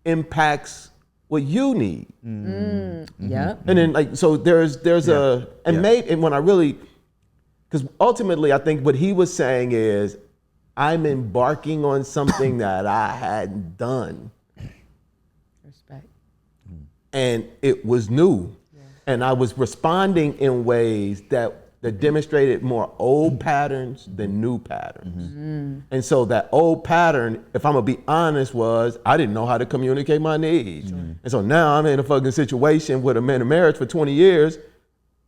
impacts what you need? Yep. And then and when I really, because ultimately I think what he was saying is, I'm embarking on something that I hadn't done, Respect. and it was new, and I was responding in ways that demonstrated more old patterns than new patterns. And so that old pattern, if I'm gonna be honest, was I didn't know how to communicate my needs. And so now I'm in a fucking situation with a man in marriage for 20 years,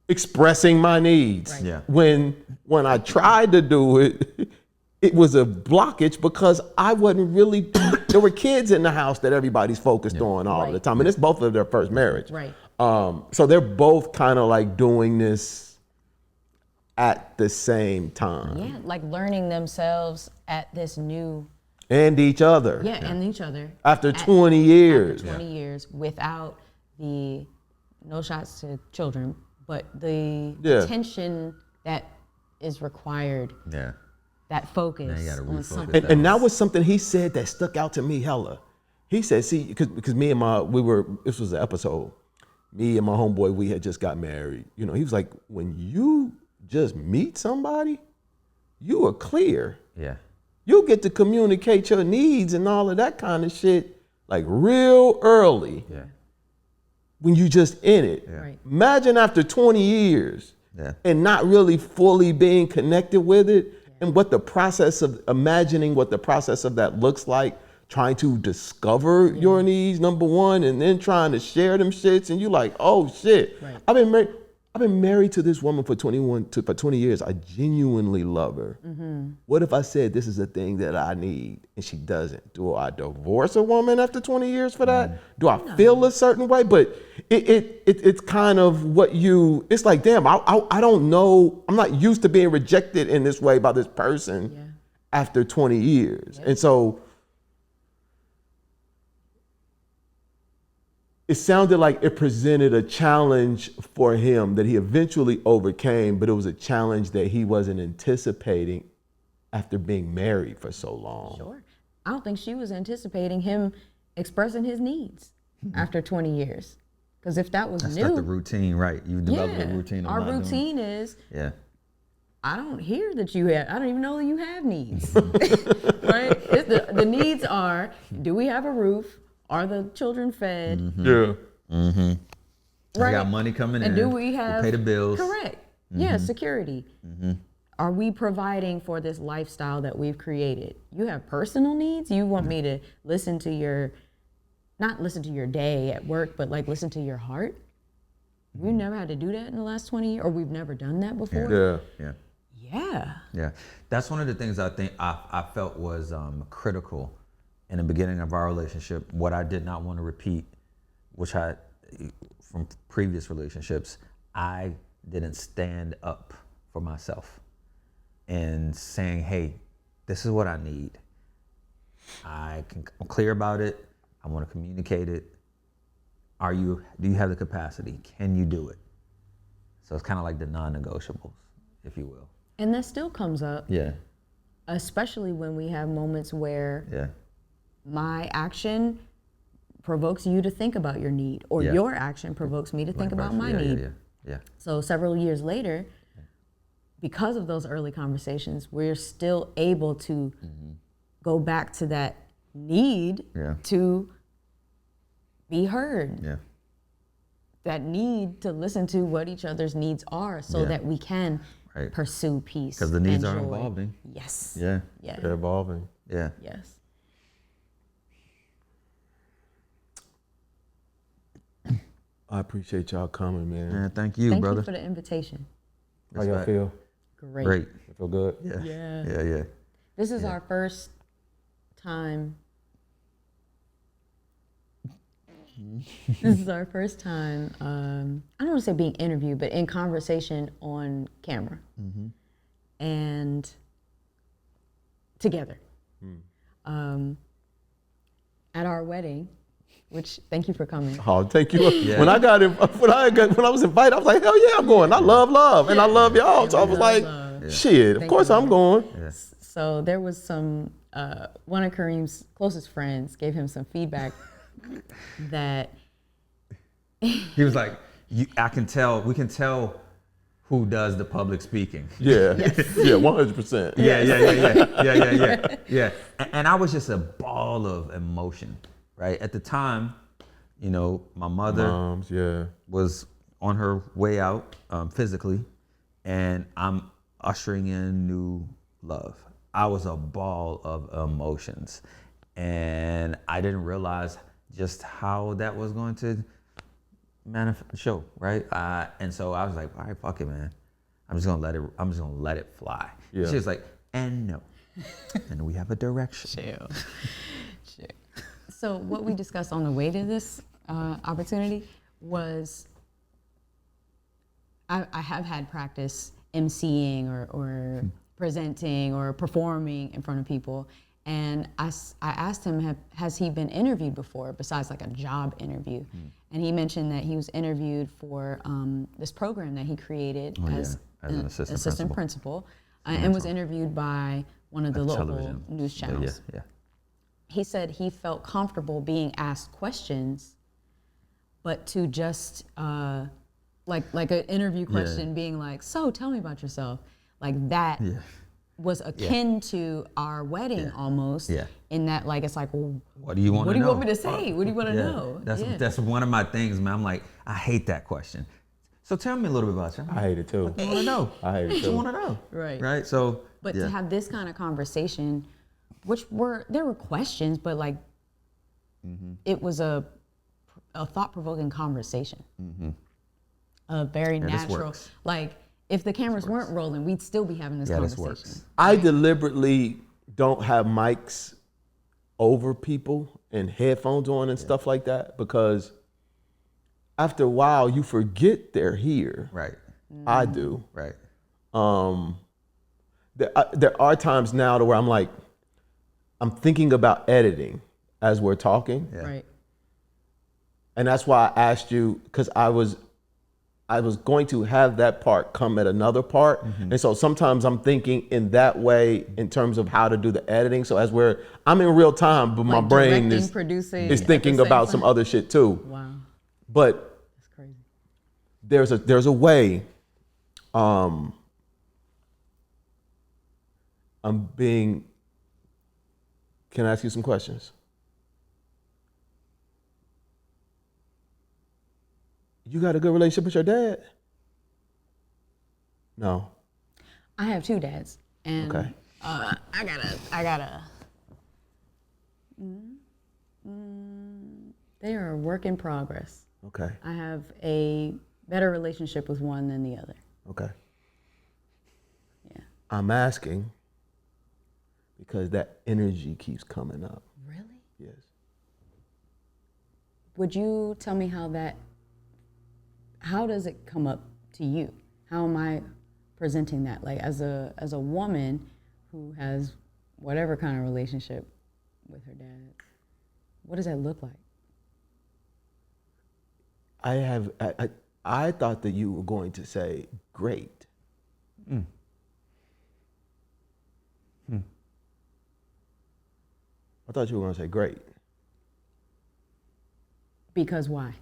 expressing my needs. Right. Yeah. When I tried to do it, it was a blockage because I wasn't really, there were kids in the house that everybody's focused on all the time. And it's both of their first marriage. Right. So they're both kind of like doing this at the same time. Yeah, like learning themselves at this new And each other. Yeah, and each other. After 20 years. After 20 years, without the no shots to children, but the attention that is required. Yeah. That focus Now you gotta on refocus something. And that was something he said that stuck out to me hella. He said, see, because me and this was an episode, me and my homeboy, we had just got married. You know, he was like, when you just meet somebody, you are clear. Yeah. You get to communicate your needs and all of that kind of shit like real early. Yeah. When you just in it. Yeah. Right. Imagine after 20 years and not really fully being connected with it and what the process of imagining what the process of that looks like, trying to discover your needs, number one, and then trying to share them shits. And you like, oh shit. Right. I've been married to this woman for 20 years. I genuinely love her. Mm-hmm. What if I said this is the thing that I need and she doesn't? Do I divorce a woman after 20 years for that? Do I feel a certain way? But it's kind of what it's like, damn, I don't know. I'm not used to being rejected in this way by this person after 20 years. And so it sounded like it presented a challenge for him that he eventually overcame, but it was a challenge that he wasn't anticipating after being married for so long. Sure. I don't think she was anticipating him expressing his needs after 20 years. Because if that was That's new. like the routine, right? You develop a routine. Our routine is, I don't hear that you have, I don't even know that you have needs. Right? The needs are, do we have a roof? Are the children fed? Yeah. Mm-hmm. Right. We got money coming in. And do we have pay the bills? Correct. Yeah, security. Are we providing for this lifestyle that we've created? You have personal needs. You want me to listen to your, not listen to your day at work, but like listen to your heart. We've never had to do that in the last 20 years, or we've never done that before. Yeah. That's one of the things I think I felt was critical in the beginning of our relationship. What I did not want to repeat, from previous relationships, I didn't stand up for myself and saying, hey, this is what I need. I'm clear about it. I want to communicate it. Do you have the capacity? Can you do it? So it's kind of like the non-negotiables, if you will. And that still comes up. Yeah. Especially when we have moments where my action provokes you to think about your need, or your action provokes me to think about my need. Yeah. So several years later, because of those early conversations, we're still able to go back to that need to be heard. Yeah. That need to listen to what each other's needs are so that we can pursue peace. Because the needs and are joy. evolving. Yes. Yeah. They're evolving. Yeah. Yes. I appreciate y'all coming, man. Man, thank you, Thank brother. you for the invitation. How y'all feel? Great. Great. You feel good? Yeah. This is our first time. This is our first time, I don't want to say being interviewed, but in conversation on camera. And together. At our wedding, which, thank you for coming. Oh, thank you. When I was invited, I was like, hell yeah, I'm going. I love, and I love y'all. So I was like, shit, of course I'm going. So there was some, one of Kareem's closest friends gave him some feedback that He was like, we can tell who does the public speaking. Yeah, 100%. Yeah. And I was just a ball of emotion, right? At the time, my mother was on her way out physically, and I'm ushering in new love. I was a ball of emotions, and I didn't realize just how that was going to show, right? And so I was like, all right, fuck it, man. I'm just gonna let it fly. Yeah. She was like, and no. And we have a direction. Chill. So what we discussed on the way to this opportunity was I have had practice emceeing or presenting or performing in front of people, And I asked him, has he been interviewed before besides like a job interview? And he mentioned that he was interviewed for this program that he created as an assistant principal and was interviewed by one of the local news channels. Yeah. He said he felt comfortable being asked questions, but to just like an interview question being like, so tell me about yourself, like that was akin to our wedding almost, in that like it's like, well, what do you want to know? What do you want me to say? What do you want to know? That's one of my things, man. I'm like, I hate that question. So tell me a little bit about you. I hate it too. I want to know. I hate it too. I want to know. Right. So, but to have this kind of conversation, there were questions, but like it was a thought-provoking conversation. A very natural, like if the cameras weren't rolling, we'd still be having this conversation. I deliberately don't have mics over people and headphones on and stuff like that, because after a while you forget they're here. Right. I do. Right. There are times now to where I'm like, I'm thinking about editing as we're talking. Yeah. Right. And that's why I asked you, because I was going to have that part come at another part. And so sometimes I'm thinking in that way in terms of how to do the editing. So I'm in real time, but my brain is thinking about some other shit too. Wow. But that's crazy. There's a way can I ask you some questions? You got a good relationship with your dad? No. I have two dads, and Okay. I gotta. They are a work in progress. Okay. I have a better relationship with one than the other. Okay. Yeah. I'm asking because that energy keeps coming up. Really? Yes. Would you tell me how does it come up to you? How am I presenting that? Like as a woman who has whatever kind of relationship with her dad, what does that look like? I thought that you were going to say great. I thought you were going to say great. Because why?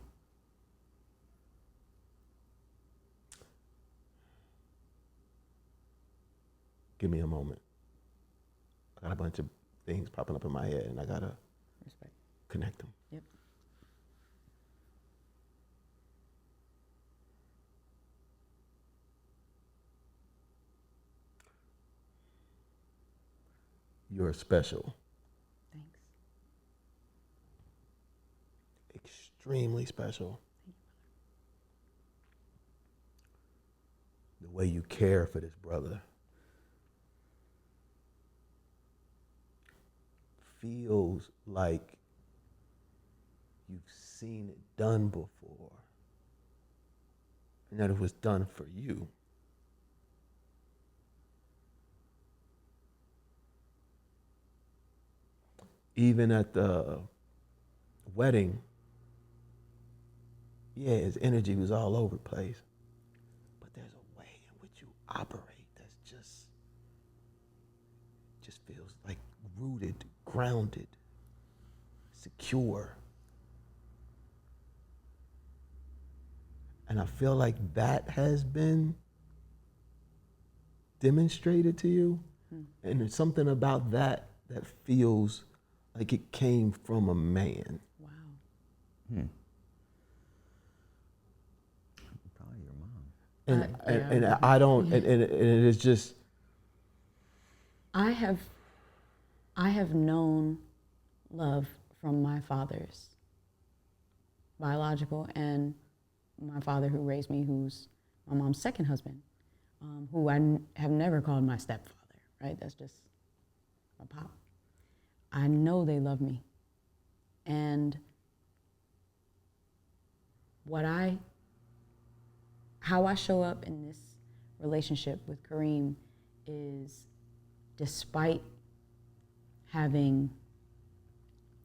Give me a moment. I got a bunch of things popping up in my head and I got to connect them. Yep. You're special. Thanks. Extremely special. The way you care for this brother feels like you've seen it done before and that it was done for you. Even at the wedding, his energy was all over the place. But there's a way in which you operate that's just feels like rooted, grounded, secure. And I feel like that has been demonstrated to you. And there's something about that feels like it came from a man. Wow. Probably your mom. And I don't, and it is just. I have known love from my father's biological and my father who raised me, who's my mom's second husband, who I have never called my stepfather, right? That's just my pop. I know they love me. And how I show up in this relationship with Kareem is, despite having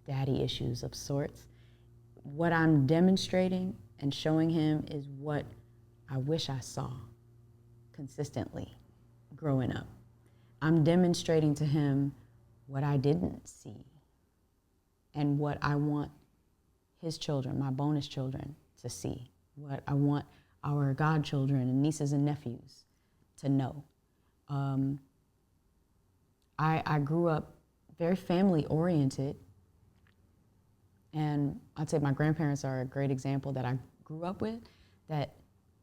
daddy issues of sorts, what I'm demonstrating and showing him is what I wish I saw consistently growing up. I'm demonstrating to him what I didn't see and what I want his children, my bonus children, to see, what I want our godchildren and nieces and nephews to know. I grew up very family oriented, and I'd say my grandparents are a great example that I grew up with, that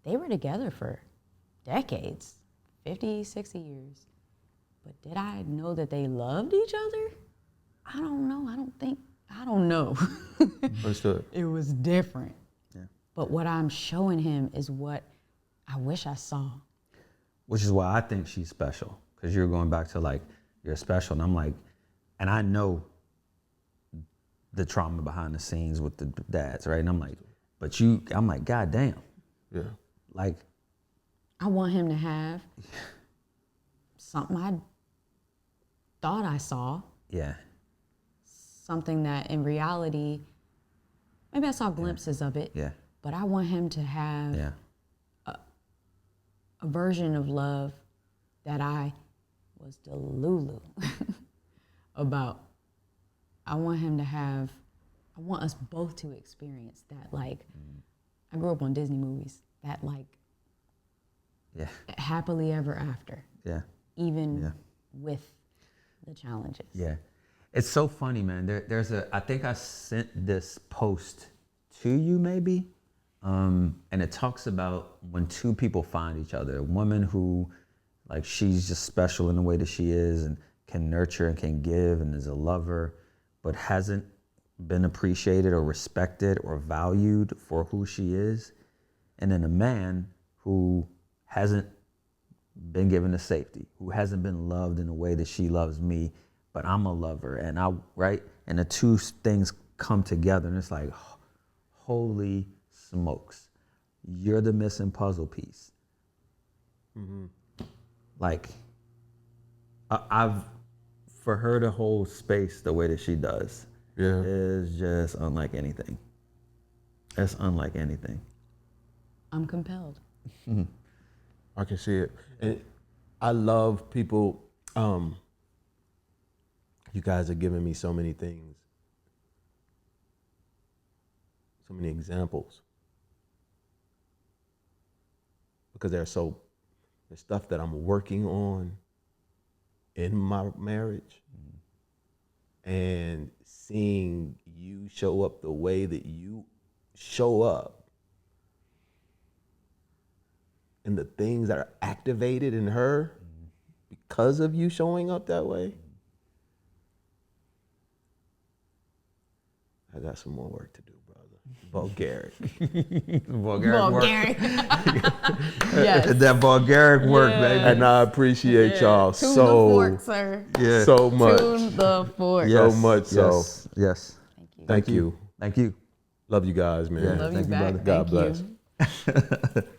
they were together for decades, 50, 60 years. But did I know that they loved each other? I don't know. I don't know. Understood. It was different. Yeah. But what I'm showing him is what I wish I saw. Which is why I think she's special. Because you're going back to like, you're special. And I'm like, and I know the trauma behind the scenes with the dads, right? And I'm like, but I'm like, God damn. Yeah. Like, I want him to have something I thought I saw, yeah. something that in reality, maybe I saw glimpses of it, Yeah. but I want him to have Yeah. a version of love that I was delulu about. I want us both to experience that, like, I grew up on Disney movies, that like, Yeah. happily ever after, Yeah. even with the challenges. Yeah. It's so funny, man. I think I sent this post to you maybe. And it talks about when two people find each other, a woman who, like, she's just special in the way that she is and can nurture and can give and is a lover, but hasn't been appreciated or respected or valued for who she is. And then a man who hasn't been given the safety, who hasn't been loved in the way that she loves me, but I'm a lover, and right? And the two things come together, and it's like, holy smokes, you're the missing puzzle piece. Mm-hmm. Like, for her to hold space the way that she does, is just unlike anything. It's unlike anything. I'm compelled. I can see it. And I love people, you guys are giving me so many things, so many examples. Because there's stuff that I'm working on in my marriage, and seeing you show up the way that you show up, and the things that are activated in her because of you showing up that way, I got some more work to do, brother. Vulgarik. Vulgarik. Yes. That Vulgarik work, baby. And I appreciate y'all Tune so, the fork, sir. Yeah. so much. Tune the fork. So much so. Yes. Yes. Thank you. Thank you. Love you guys, man. Yeah. Love you Thank you, back. brother. God Thank bless. you.